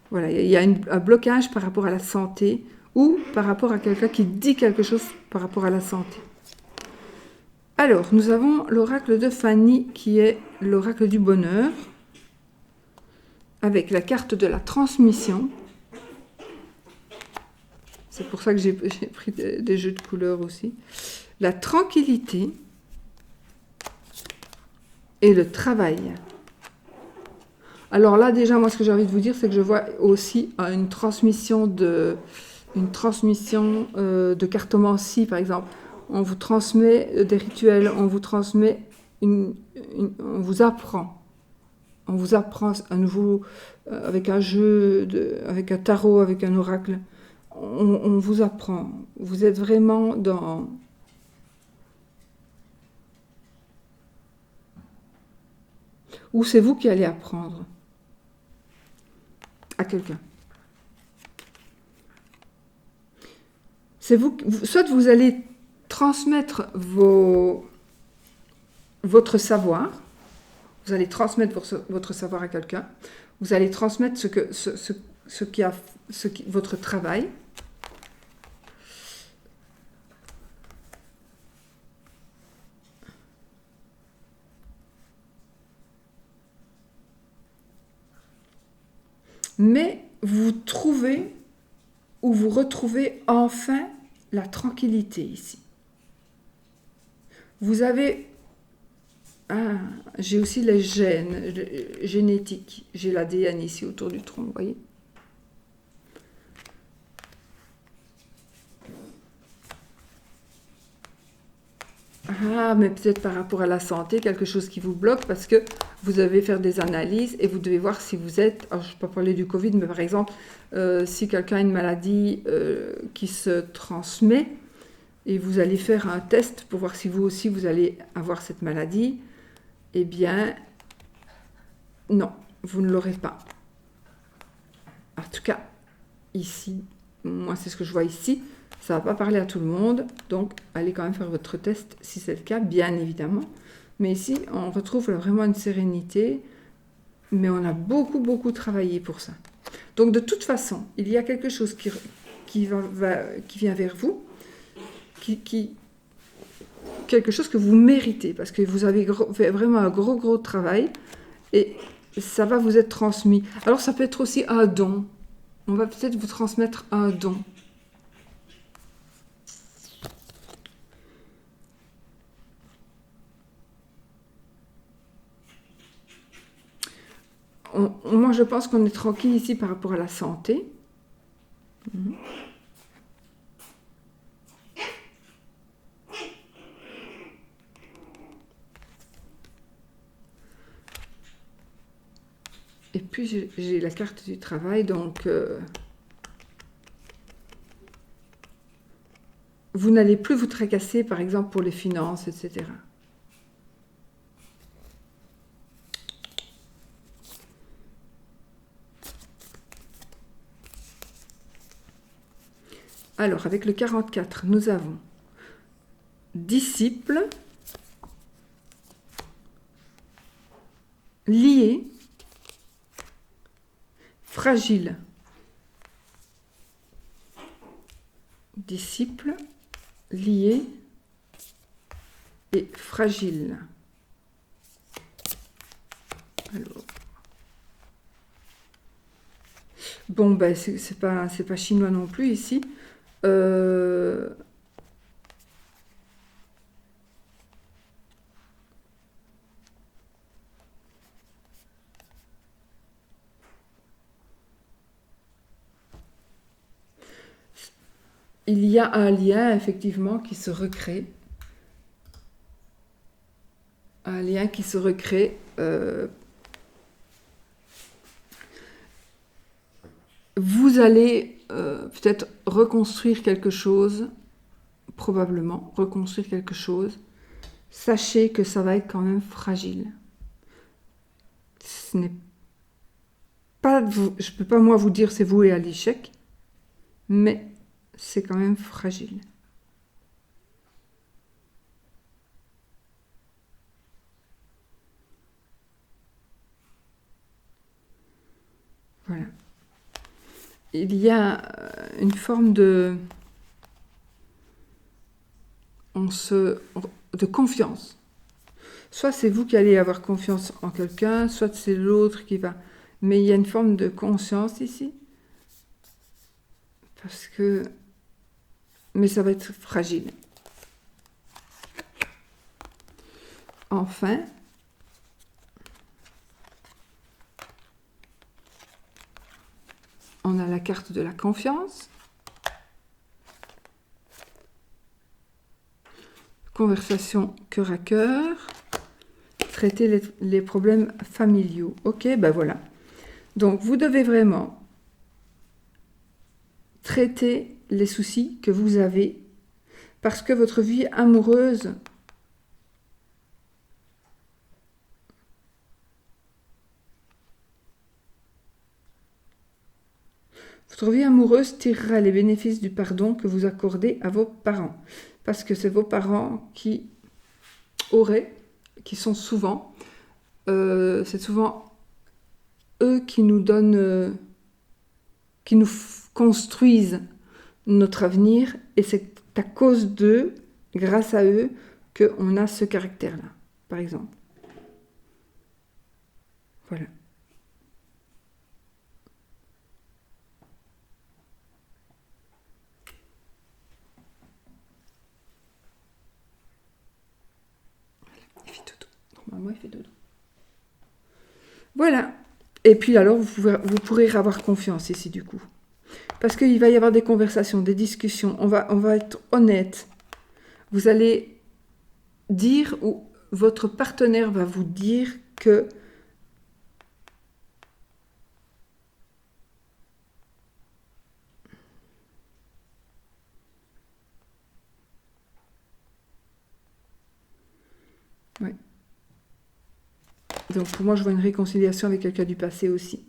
Voilà, il y a un blocage par rapport à la santé ou par rapport à quelqu'un qui dit quelque chose par rapport à la santé. Alors, nous avons l'oracle de Fanny qui est l'oracle du bonheur avec la carte de la transmission. C'est pour ça que j'ai pris des jeux de couleurs aussi. La tranquillité et le travail. Alors là, déjà, moi, ce que j'ai envie de vous dire, c'est que je vois aussi une transmission de cartomancie, par exemple. On vous transmet des rituels, on vous transmet on vous apprend. On vous apprend à nouveau avec un jeu, avec un tarot, avec un oracle. On vous apprend. Vous êtes vraiment dans... Ou c'est vous qui allez apprendre à quelqu'un. C'est vous, soit vous allez transmettre votre savoir, vous allez transmettre votre savoir à quelqu'un, vous allez transmettre votre travail. Mais vous trouvez ou vous retrouvez enfin la tranquillité ici. Vous avez... Ah, j'ai aussi les gènes génétiques. J'ai l'ADN ici autour du tronc, vous voyez. Ah, mais peut-être par rapport à la santé, quelque chose qui vous bloque parce que vous devez faire des analyses et vous devez voir si vous êtes... Alors, je ne vais pas parler du Covid, mais par exemple, si quelqu'un a une maladie qui se transmet et vous allez faire un test pour voir si vous aussi vous allez avoir cette maladie, eh bien, non, vous ne l'aurez pas. En tout cas, ici, moi c'est ce que je vois ici, ça ne va pas parler à tout le monde, donc allez quand même faire votre test si c'est le cas, bien évidemment. Mais ici, on retrouve vraiment une sérénité, mais on a beaucoup, beaucoup travaillé pour ça. Donc de toute façon, il y a quelque chose qui vient vers vous, quelque chose que vous méritez, parce que vous avez fait vraiment un gros, gros travail, et ça va vous être transmis. Alors ça peut être aussi un don. On va peut-être vous transmettre un don. Moi, je pense qu'on est tranquille ici par rapport à la santé. Et puis, j'ai la carte du travail, donc... vous n'allez plus vous tracasser, par exemple, pour les finances, etc. Alors, avec le 44, nous avons disciple, lié, fragile. Disciple, lié et fragile. Alors. Bon, ben, c'est pas chinois non plus ici. Il y a un lien, effectivement, qui se recrée. Un lien qui se recrée. Vous allez peut-être reconstruire quelque chose, probablement reconstruire quelque chose. Sachez que ça va être quand même fragile. Ce n'est pas, je ne peux pas moi vous dire c'est voué à l'échec, mais c'est quand même fragile. Voilà. Il y a une forme de confiance. Soit c'est vous qui allez avoir confiance en quelqu'un, soit c'est l'autre qui va. Mais il y a une forme de conscience ici. Parce que... Mais ça va être fragile. Enfin, carte de la confiance. Conversation cœur à cœur. Traiter les problèmes familiaux. Ok, ben voilà. Donc, vous devez vraiment traiter les soucis que vous avez parce que votre vie amoureuse tirera les bénéfices du pardon que vous accordez à vos parents. Parce que c'est vos parents qui sont souvent, c'est souvent eux qui nous donnent, qui nous construisent notre avenir, et c'est à cause d'eux, grâce à eux, qu'on a ce caractère-là, par exemple. Voilà. Il fait dodo. Normalement, il fait dodo. Voilà. Et puis alors, vous pourrez avoir confiance ici, du coup. Parce qu'il va y avoir des conversations, des discussions. On va être honnête. Vous allez dire, ou votre partenaire va vous dire que oui. Donc pour moi, je vois une réconciliation avec quelqu'un du passé aussi.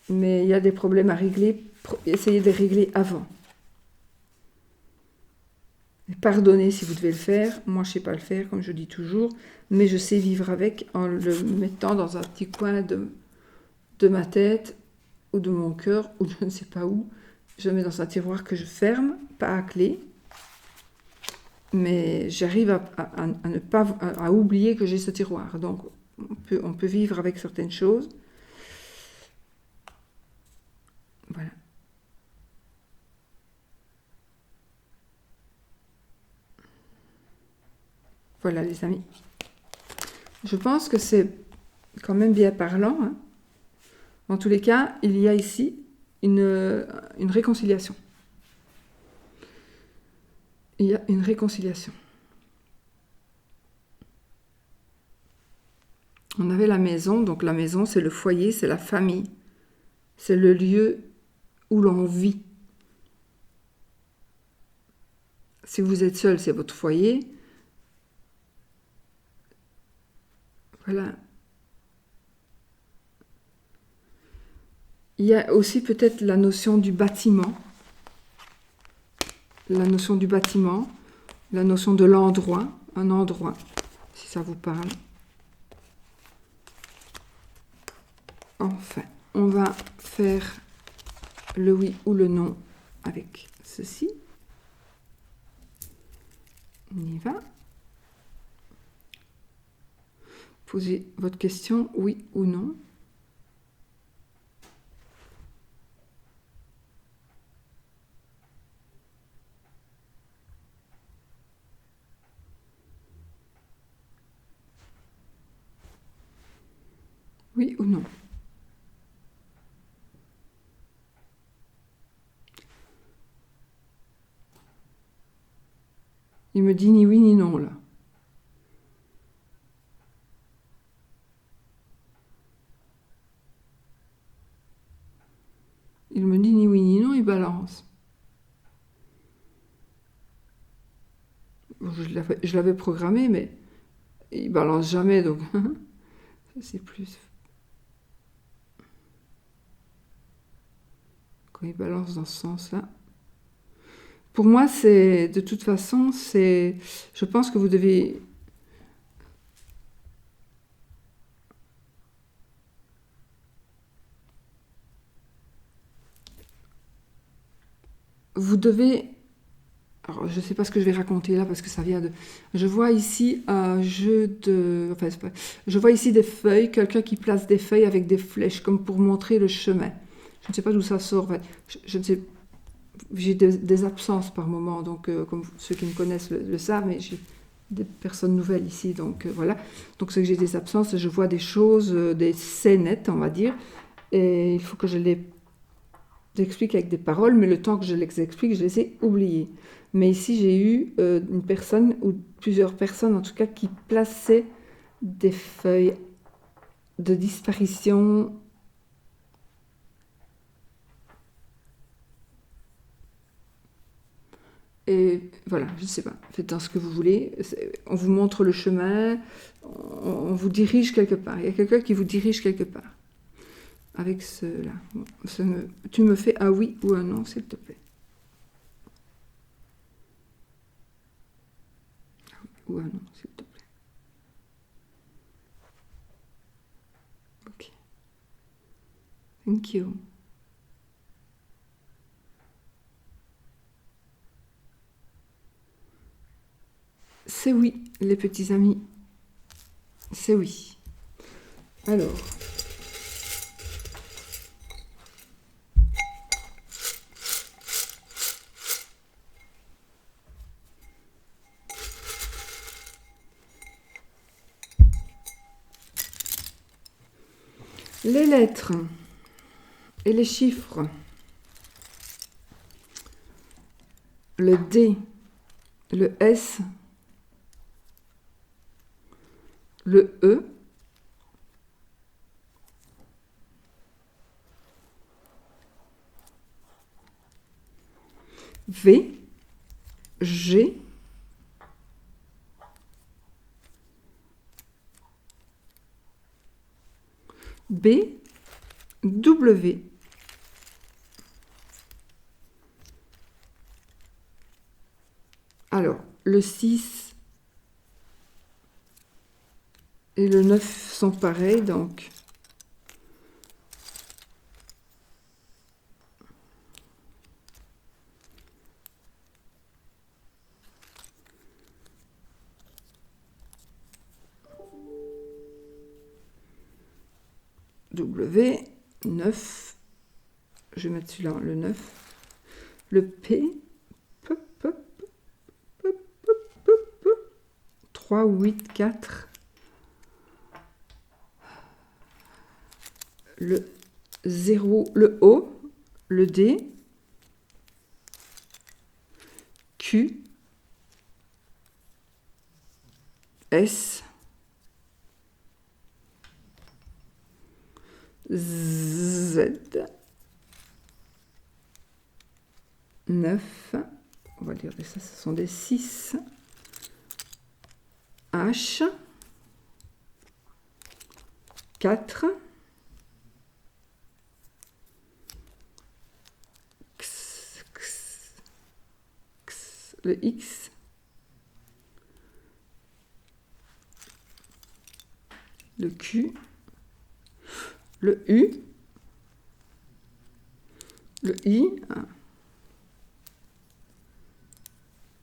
Mais il y a des problèmes à régler. Essayez de les régler avant. Pardonnez si vous devez le faire. Moi, je ne sais pas le faire, comme je dis toujours. Mais je sais vivre avec en le mettant dans un petit coin de ma tête ou de mon cœur ou je ne sais pas où. Je le mets dans un tiroir que je ferme, pas à clé. Mais j'arrive à ne pas à oublier que j'ai ce tiroir. Donc, on peut vivre avec certaines choses. Voilà. Voilà, les amis. Je pense que c'est quand même bien parlant. Hein. En tous les cas, il y a ici une réconciliation. Il y a une réconciliation. On avait la maison, donc la maison, c'est le foyer, c'est la famille. C'est le lieu où l'on vit. Si vous êtes seul, c'est votre foyer. Voilà. Il y a aussi peut-être la notion du bâtiment. La notion du bâtiment. La notion de l'endroit. Un endroit, si ça vous parle. Enfin, on va faire le oui ou le non avec ceci. On y va. Posez votre question, oui ou non. Oui ou non. Il me dit ni oui ni non, là. Il me dit ni oui ni non, il balance. Je l'avais programmé, mais il balance jamais, donc c'est plus... Quand il balance dans ce sens-là. Pour moi, c'est de toute façon, je pense que vous devez... Vous devez... Alors, je ne sais pas ce que je vais raconter là parce que ça vient de... Je vois ici un jeu de... Enfin, je vois ici des feuilles, quelqu'un qui place des feuilles avec des flèches comme pour montrer le chemin. Je ne sais pas d'où ça sort. Enfin, je ne sais... J'ai des absences par moment, donc comme ceux qui me connaissent le savent, mais j'ai des personnes nouvelles ici, donc voilà. Donc c'est que j'ai des absences, je vois des choses, des scénettes, on va dire, et il faut que je j'explique avec des paroles, mais le temps que je les explique, je les ai oubliées. Mais ici, j'ai eu une personne, ou plusieurs personnes en tout cas, qui plaçaient des feuilles de disparition. Et voilà, je ne sais pas, faites-en ce que vous voulez. On vous montre le chemin, on vous dirige quelque part. Il y a quelqu'un qui vous dirige quelque part. Avec cela. Bon, tu me fais un oui ou un non, s'il te plaît. Un oui ou un non, s'il te plaît. Ok. Thank you. C'est oui, les petits amis. C'est oui. Alors. Les lettres et les chiffres. Le D, le S, le E, V, G, B, W. Alors, le 6 et le 9 sont pareils, donc W, 9, je vais mettre celui-là, le 9, le P, 3, 8, 4, le 0, le O, le D, Q, S, Z, 9, on va dire ça, ce sont des 6, H, 4, X, X, X, le X, le Q, le U, le I,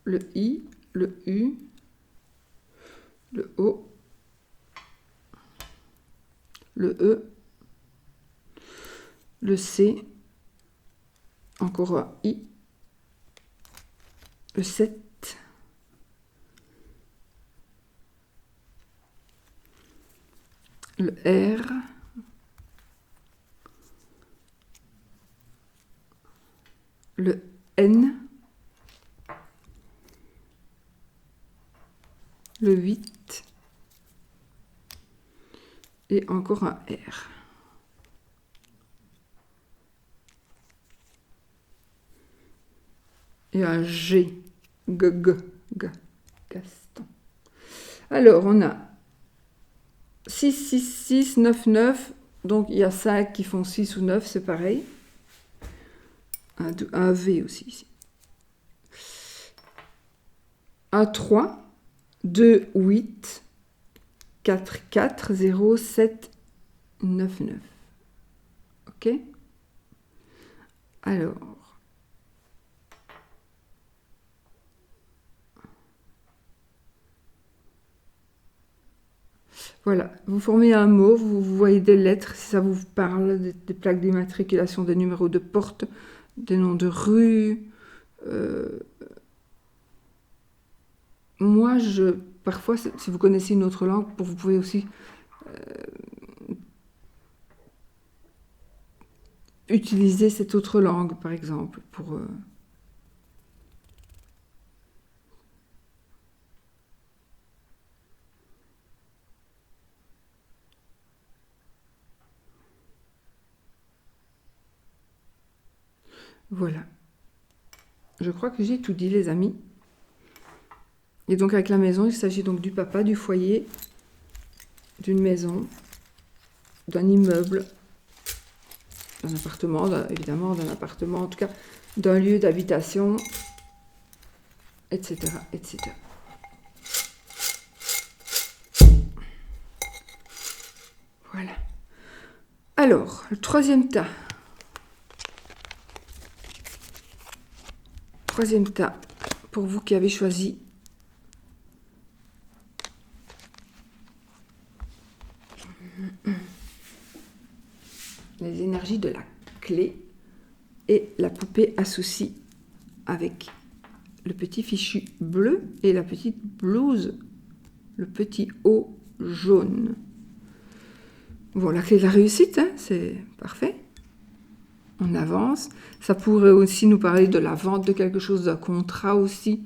le I, le U, le O, le E, le C, encore un I, le 7, le R, le N, le 8 et encore un R. Et un G, G, Gaston. Alors, on a 6, 6, 6, 9, 9, donc il y a 5 qui font 6 ou 9, c'est pareil. Un V aussi ici. Un 3, 2, 8, 4, 4, 0, 7, 9, 9. Ok? Alors. Voilà, vous formez un mot, vous voyez des lettres, si ça vous parle, des plaques d'immatriculation, des numéros de porte, des noms de rues. Moi, parfois, si vous connaissez une autre langue, vous pouvez aussi utiliser cette autre langue, par exemple, pour... Voilà. Je crois que j'ai tout dit, les amis. Et donc, avec la maison, il s'agit donc du papa, du foyer, d'une maison, d'un immeuble, d'un appartement, évidemment, d'un appartement, en tout cas, d'un lieu d'habitation, etc., etc. Voilà. Alors, le troisième tas. Troisième tas, pour vous qui avez choisi les énergies de la clé et la poupée à soucis avec le petit fichu bleu et la petite blouse, le petit haut jaune. Bon, la clé de la réussite, hein, c'est parfait. On avance. Ça pourrait aussi nous parler de la vente de quelque chose, d'un contrat aussi.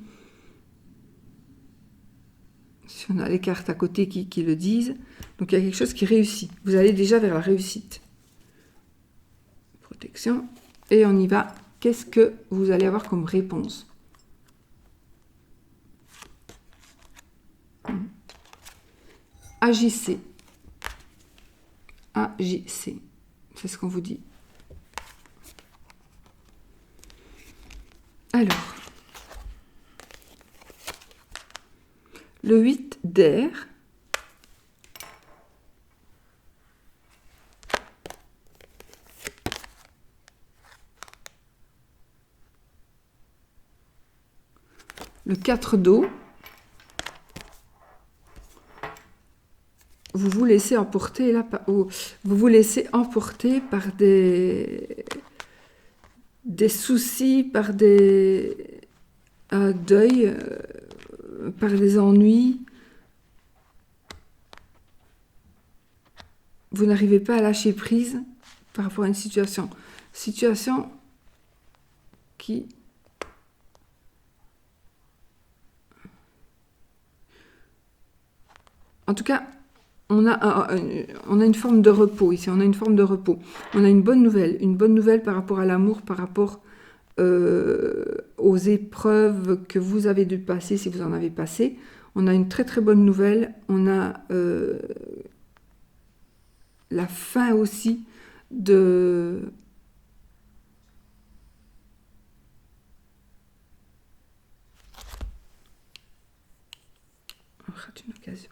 Si on a les cartes à côté qui le disent. Donc il y a quelque chose qui réussit. Vous allez déjà vers la réussite. Protection. Et on y va. Qu'est-ce que vous allez avoir comme réponse? Agissez. Agissez. C'est ce qu'on vous dit. Alors, le 8 d'air. Le 4 d'eau. Vous vous laissez emporter là, vous vous laissez emporter par des soucis, par un deuil, par des ennuis. Vous n'arrivez pas à lâcher prise par rapport à une situation. Situation qui... En tout cas, on a une forme de repos ici, on a une forme de repos. On a une bonne nouvelle par rapport à l'amour, par rapport aux épreuves que vous avez dû passer, si vous en avez passé. On a une très très bonne nouvelle, on a la fin aussi de... On rate une occasion.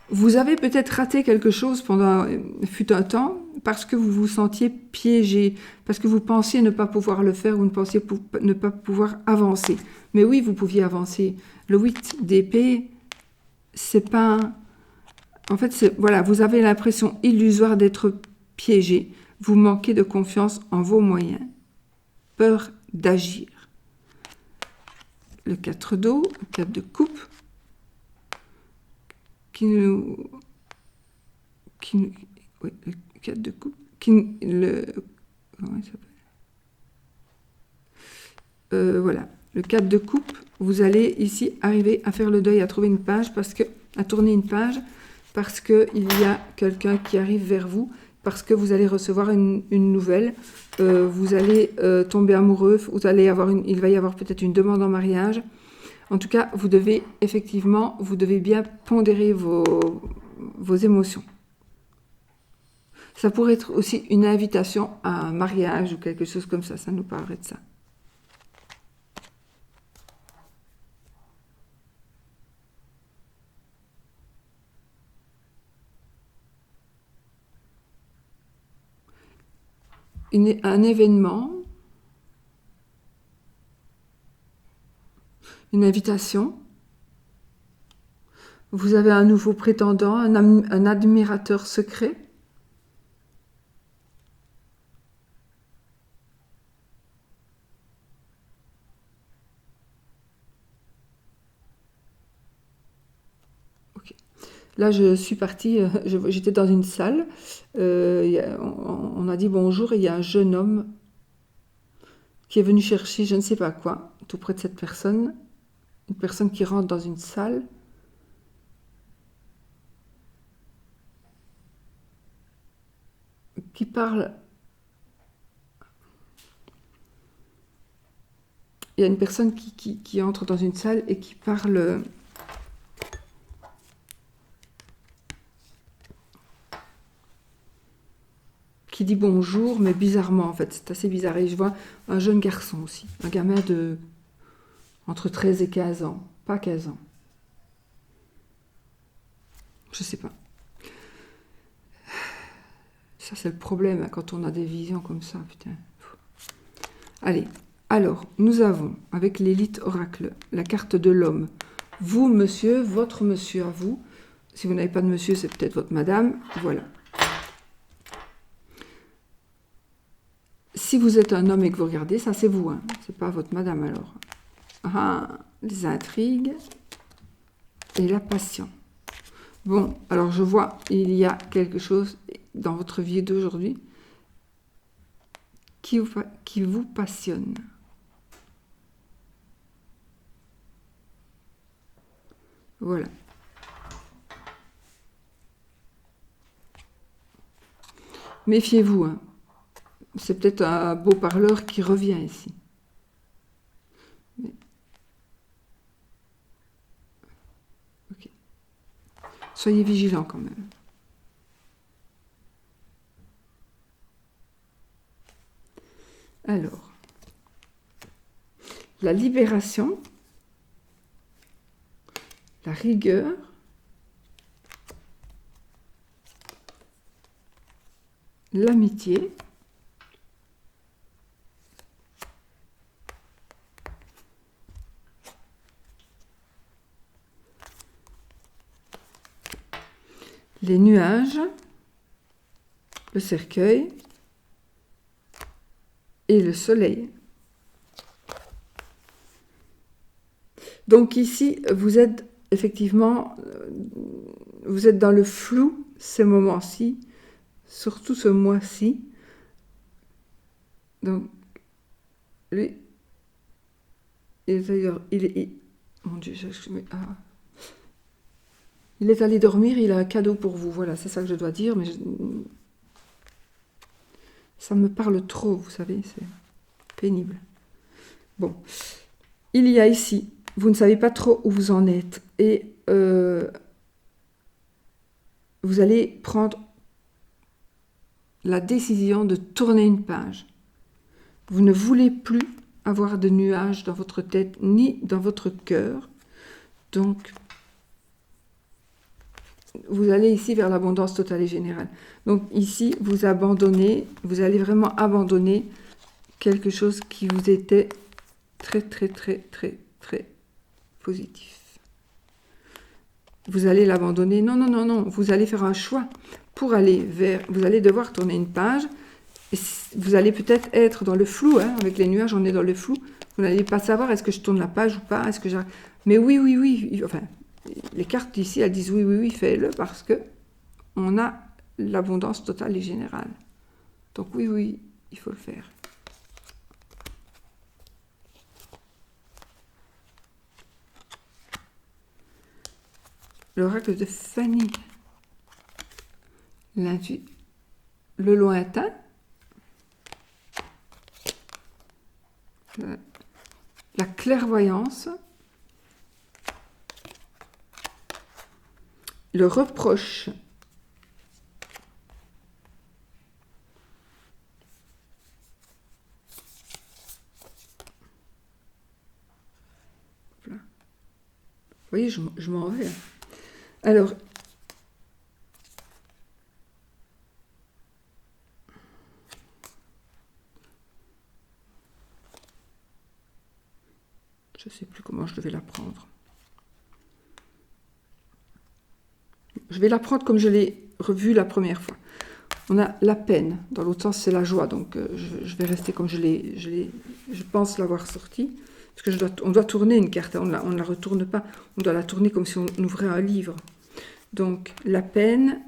Vous avez peut-être raté quelque chose pendant fut un temps parce que vous vous sentiez piégé, parce que vous pensiez ne pas pouvoir le faire, ou ne pensiez ne pas pouvoir avancer. Mais oui, vous pouviez avancer. Le 8 d'épée, c'est pas... En fait, voilà, vous avez l'impression illusoire d'être piégé. Vous manquez de confiance en vos moyens. Peur d'agir. Le 4 d'eau, le 4 de coupe, oui, le 4 de coupe, comment il s'appelle, voilà, le 4 de coupe, vous allez ici arriver à faire le deuil, à trouver une page, à tourner une page, parce qu'il y a quelqu'un qui arrive vers vous, parce que vous allez recevoir une nouvelle, vous allez tomber amoureux, il va y avoir peut-être une demande en mariage. En tout cas, vous devez bien pondérer vos émotions. Ça pourrait être aussi une invitation à un mariage ou quelque chose comme ça nous parlerait de ça. Un événement, une invitation. Vous avez un nouveau prétendant, un admirateur secret. Là, je suis partie, j'étais dans une salle, on a dit bonjour et il y a un jeune homme qui est venu chercher je ne sais pas quoi, tout près de cette personne, une personne qui rentre dans une salle. Qui parle. Il y a une personne qui entre dans une salle et qui parle. Qui dit bonjour, mais bizarrement en fait, c'est assez bizarre. Et je vois un jeune garçon aussi, un gamin de entre 13 et 15 ans, pas 15 ans. Je sais pas. Ça c'est le problème hein, quand on a des visions comme ça, putain. Allez, alors, nous avons, avec l'élite oracle, la carte de l'homme. Vous, monsieur, votre monsieur à vous. Si vous n'avez pas de monsieur, c'est peut-être votre madame. Voilà. Si vous êtes un homme et que vous regardez, ça c'est vous, hein. C'est pas votre madame alors. Ah, les intrigues et la passion. Bon, alors je vois, il y a quelque chose dans votre vie d'aujourd'hui qui vous passionne. Voilà. Méfiez-vous, hein. C'est peut-être un beau parleur qui revient ici. Mais... ok. Soyez vigilants quand même. Alors, la libération, la rigueur, l'amitié, les nuages, le cercueil et le soleil. Donc ici, vous êtes effectivement, vous êtes dans le flou ces moments-ci, surtout ce mois-ci. Donc, lui, mon Dieu, il est allé dormir, il a un cadeau pour vous. Voilà, c'est ça que je dois dire, mais ça me parle trop, vous savez, c'est pénible. Bon, il y a ici, vous ne savez pas trop où vous en êtes, et vous allez prendre la décision de tourner une page. Vous ne voulez plus avoir de nuages dans votre tête, ni dans votre cœur. Donc, vous allez ici vers l'abondance totale et générale. Donc ici, vous abandonnez, vous allez vraiment abandonner quelque chose qui vous était très, très, très, très, très positif. Vous allez l'abandonner. Non, non, non, non. Vous allez faire un choix pour aller vers... Vous allez devoir tourner une page. Et vous allez peut-être être dans le flou. Hein, avec les nuages, on est dans le flou. Vous n'allez pas savoir est-ce que je tourne la page ou pas. Est-ce que mais oui, oui, oui. Enfin, les cartes ici, elles disent oui, oui, oui, fais-le parce que on a l'abondance totale et générale. Donc oui, oui, il faut le faire. L'oracle de Fanny. Le lointain. La clairvoyance. Le reproche. Voilà. Vous voyez, je m'en vais. Alors, je ne sais plus comment je devais la prendre. Je vais la prendre comme je l'ai revue la première fois. On a la peine, dans l'autre sens c'est la joie, donc je vais rester comme je pense l'avoir sortie. Parce que on doit tourner une carte, on ne la retourne pas, on doit la tourner comme si on ouvrait un livre. Donc, la peine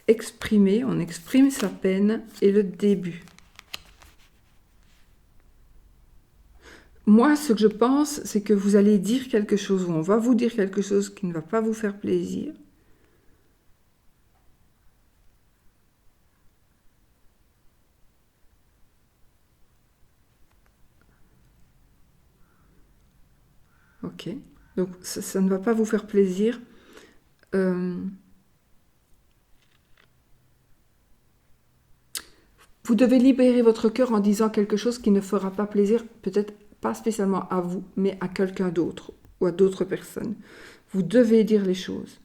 exprimée, on exprime sa peine et le début. Moi, ce que je pense, c'est que vous allez dire quelque chose, ou on va vous dire quelque chose qui ne va pas vous faire plaisir. Ok, donc ça ne va pas vous faire plaisir. Vous devez libérer votre cœur en disant quelque chose qui ne fera pas plaisir, peut-être pas spécialement à vous, mais à quelqu'un d'autre ou à d'autres personnes. Vous devez dire les choses.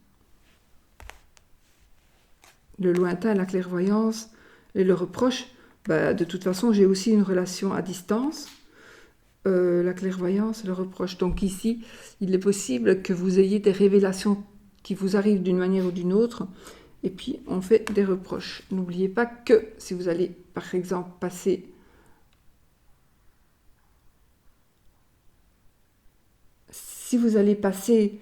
Le lointain, la clairvoyance et le reproche, de toute façon, j'ai aussi une relation à distance. La clairvoyance et le reproche. Donc ici, il est possible que vous ayez des révélations qui vous arrivent d'une manière ou d'une autre, et puis on fait des reproches. N'oubliez pas que si vous allez, par exemple, passer si vous allez passer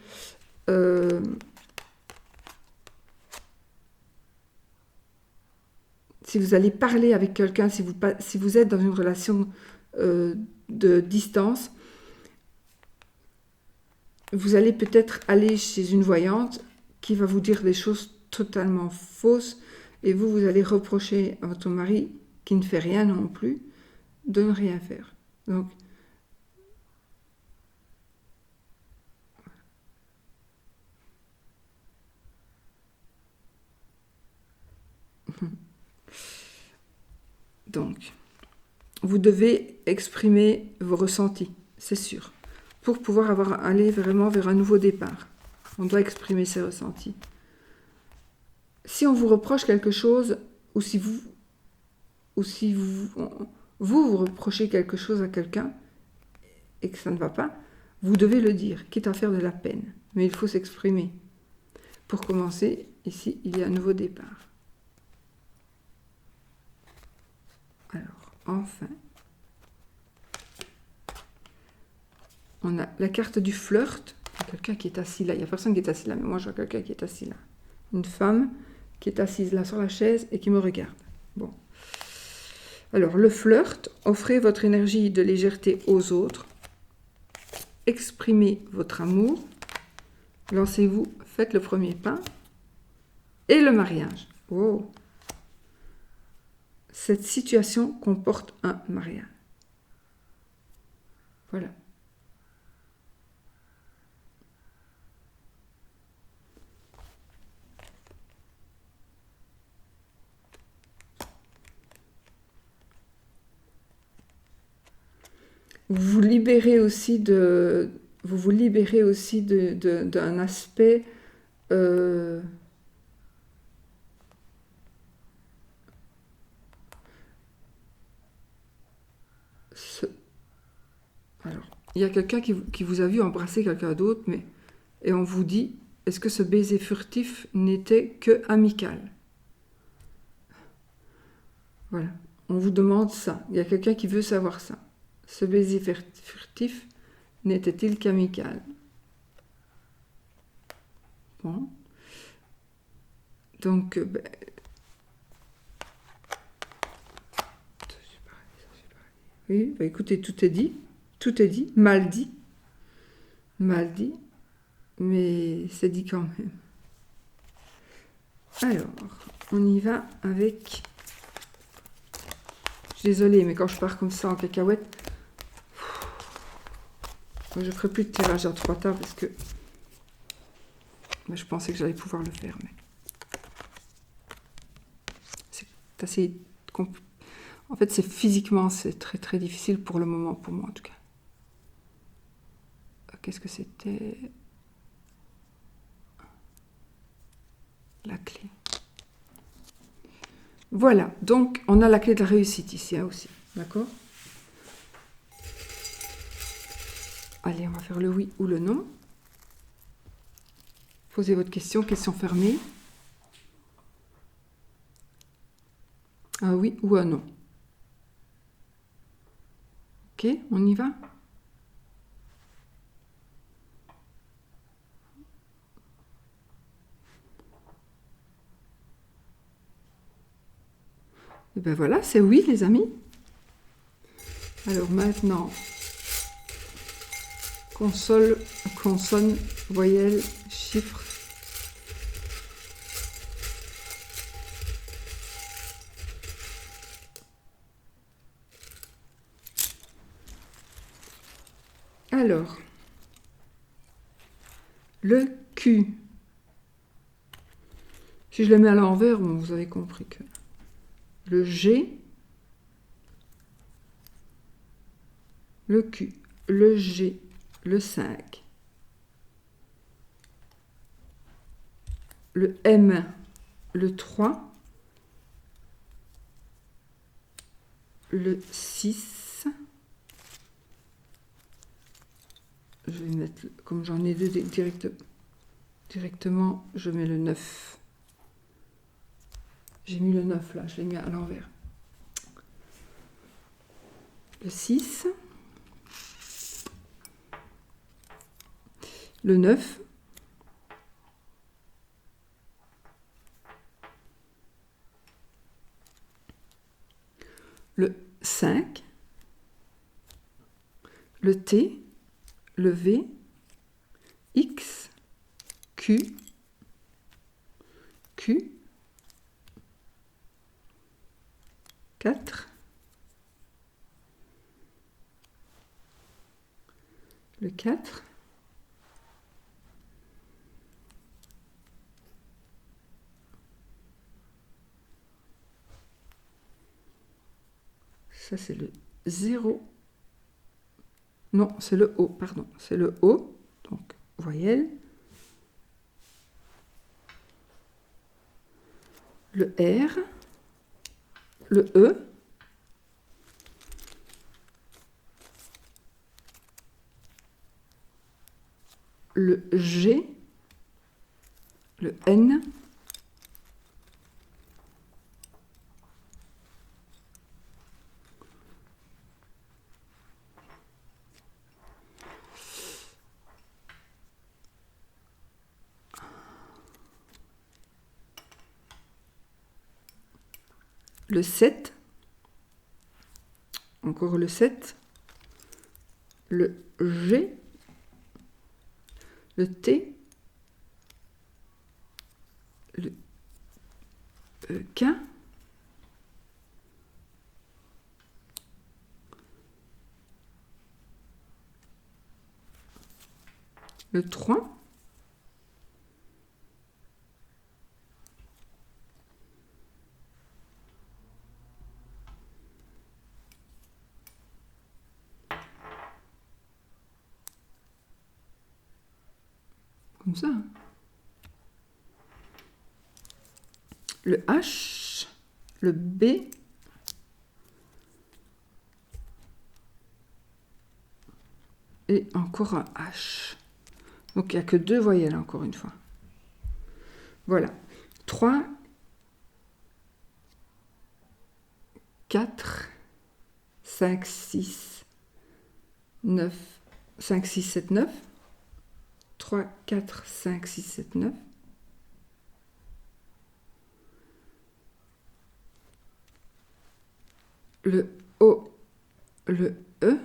si vous allez parler avec quelqu'un, si vous êtes dans une relation de distance, vous allez peut-être aller chez une voyante qui va vous dire des choses totalement fausses, et vous allez reprocher à votre mari, qui ne fait rien non plus, de ne rien faire. Donc, vous devez exprimer vos ressentis, c'est sûr, pour pouvoir aller vraiment vers un nouveau départ. On doit exprimer ses ressentis. Si on vous reproche quelque chose, ou si vous reprochez quelque chose à quelqu'un et que ça ne va pas, vous devez le dire, quitte à faire de la peine. Mais il faut s'exprimer. Pour commencer, ici, il y a un nouveau départ. Alors, enfin, on a la carte du flirt. Il y a quelqu'un qui est assis là. Il n'y a personne qui est assis là, mais moi je vois quelqu'un qui est assis là. Une femme qui est assise là sur la chaise et qui me regarde. Bon. Alors, le flirt, offrez votre énergie de légèreté aux autres. Exprimez votre amour. Lancez-vous, faites le premier pas. Et le mariage. Oh. Cette situation comporte un mariage. Voilà. Vous vous libérez aussi d'un aspect alors, il y a quelqu'un qui vous a vu embrasser quelqu'un d'autre, et on vous dit, est-ce que ce baiser furtif n'était que amical? Voilà, on vous demande ça. Il y a quelqu'un qui veut savoir ça. Ce baiser furtif n'était-il qu'amical? Bon. Donc, oui, écoutez, tout est dit. Tout est dit. Mal dit. Mal dit. Mais c'est dit quand même. Alors, on y va avec... Je suis désolée, mais quand je pars comme ça en cacahuète, je ne ferai plus de tirage à 3 tables parce que je pensais que j'allais pouvoir le faire. Mais c'est assez compliqué. En fait, physiquement, c'est très très difficile pour le moment, pour moi en tout cas. Qu'est-ce que c'était? La clé. Voilà, donc on a la clé de la réussite ici aussi, d'accord? Allez, on va faire le oui ou le non. Posez votre question, question fermée. Un oui ou un non. Ok, on y va? Et ben voilà, c'est oui, les amis. Alors maintenant, consonne, voyelle, chiffre. Alors, le Q. Si je le mets à l'envers, bon, vous avez compris que le G, le Q, le G, le 5, le M, le 3, le 6, je vais mettre, comme j'en ai deux directement, je mets le 9. J'ai mis le 9 là, je l'ai mis à l'envers. Le 6, le 9, le 5, le T, le V, X, Q, Q, 4, le 4, ça c'est le 0, non c'est le O, pardon, c'est le O, donc voyelle, le R, le E, le G, le N, le 7, encore le 7, le G, le T, le K, le 3, comme ça, le H, le B, et encore un H. Donc il n'y a que 2 voyelles, encore une fois. Voilà. 3, 4, 5, 6, 9, 5, 6, 7, 9. 3, 4, 5, 6, 7, 9. Le O, le E.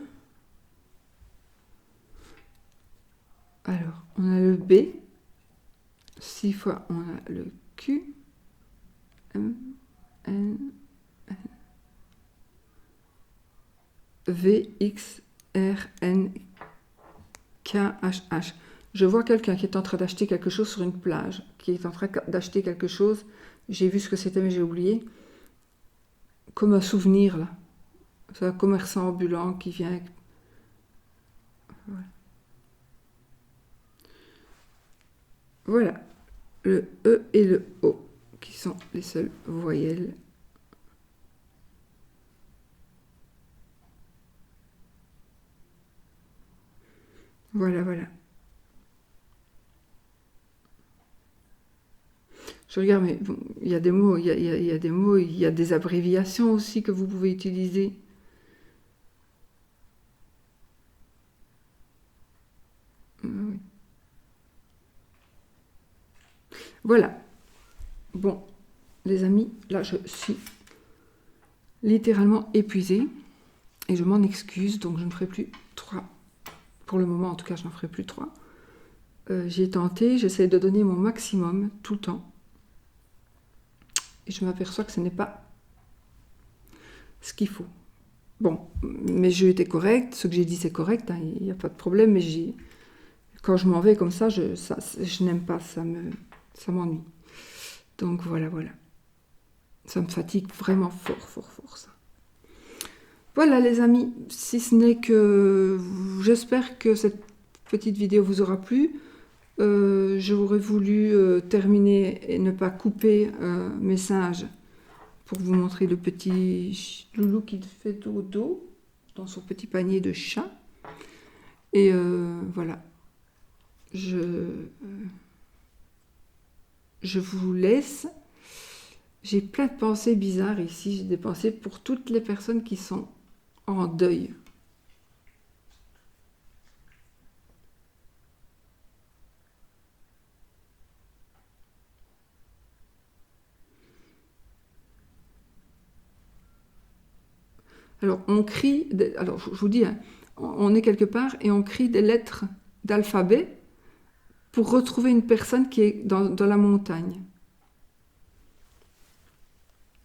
Alors, on a le B. 6 fois, on a le Q. M, N, V, X, R, N, K, H, H. Je vois quelqu'un qui est en train d'acheter quelque chose sur une plage, qui est en train d'acheter quelque chose. J'ai vu ce que c'était, mais j'ai oublié. Comme un souvenir, là. C'est un commerçant ambulant qui vient avec... Voilà. Voilà. Le E et le O, qui sont les seules voyelles. Voilà, voilà. Je regarde, mais bon, il y a des mots, il y a des mots, il y a des abréviations aussi que vous pouvez utiliser. Oui. Voilà. Bon, les amis, là je suis littéralement épuisée. Et je m'en excuse, donc je ne ferai plus 3. Pour le moment, en tout cas, je n'en ferai plus 3. J'ai tenté, j'essaie de donner mon maximum tout le temps. Et je m'aperçois que ce n'est pas ce qu'il faut. Bon, mes jeux étaient corrects, ce que j'ai dit c'est correct, hein, il n'y a pas de problème, mais quand je m'en vais comme ça, je n'aime pas, ça m'ennuie. Donc voilà. Ça me fatigue vraiment fort ça. Voilà les amis, si ce n'est que j'espère que cette petite vidéo vous aura plu. J'aurais voulu terminer et ne pas couper mes singes pour vous montrer le petit loulou qui fait dodo dans son petit panier de chat. Et voilà, je vous laisse. J'ai plein de pensées bizarres ici. J'ai des pensées pour toutes les personnes qui sont en deuil. Alors, on crie, alors je vous dis, hein, on est quelque part et on crie des lettres d'alphabet pour retrouver une personne qui est dans la montagne.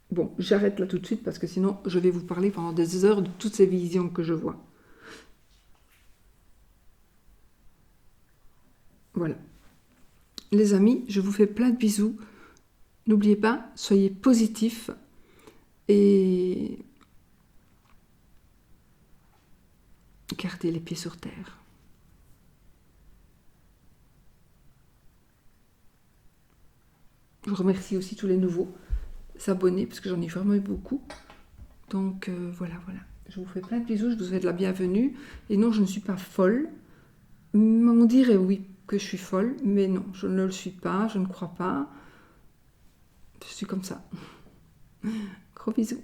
Bon, j'arrête là tout de suite parce que sinon je vais vous parler pendant des heures de toutes ces visions que je vois. Voilà. Les amis, je vous fais plein de bisous. N'oubliez pas, soyez positifs et gardez les pieds sur terre. Je remercie aussi tous les nouveaux abonnés parce que j'en ai vraiment eu beaucoup. Donc voilà. Je vous fais plein de bisous, je vous souhaite la bienvenue. Et non, je ne suis pas folle. On dirait oui que je suis folle, mais non, je ne le suis pas, je ne crois pas. Je suis comme ça. Gros bisous.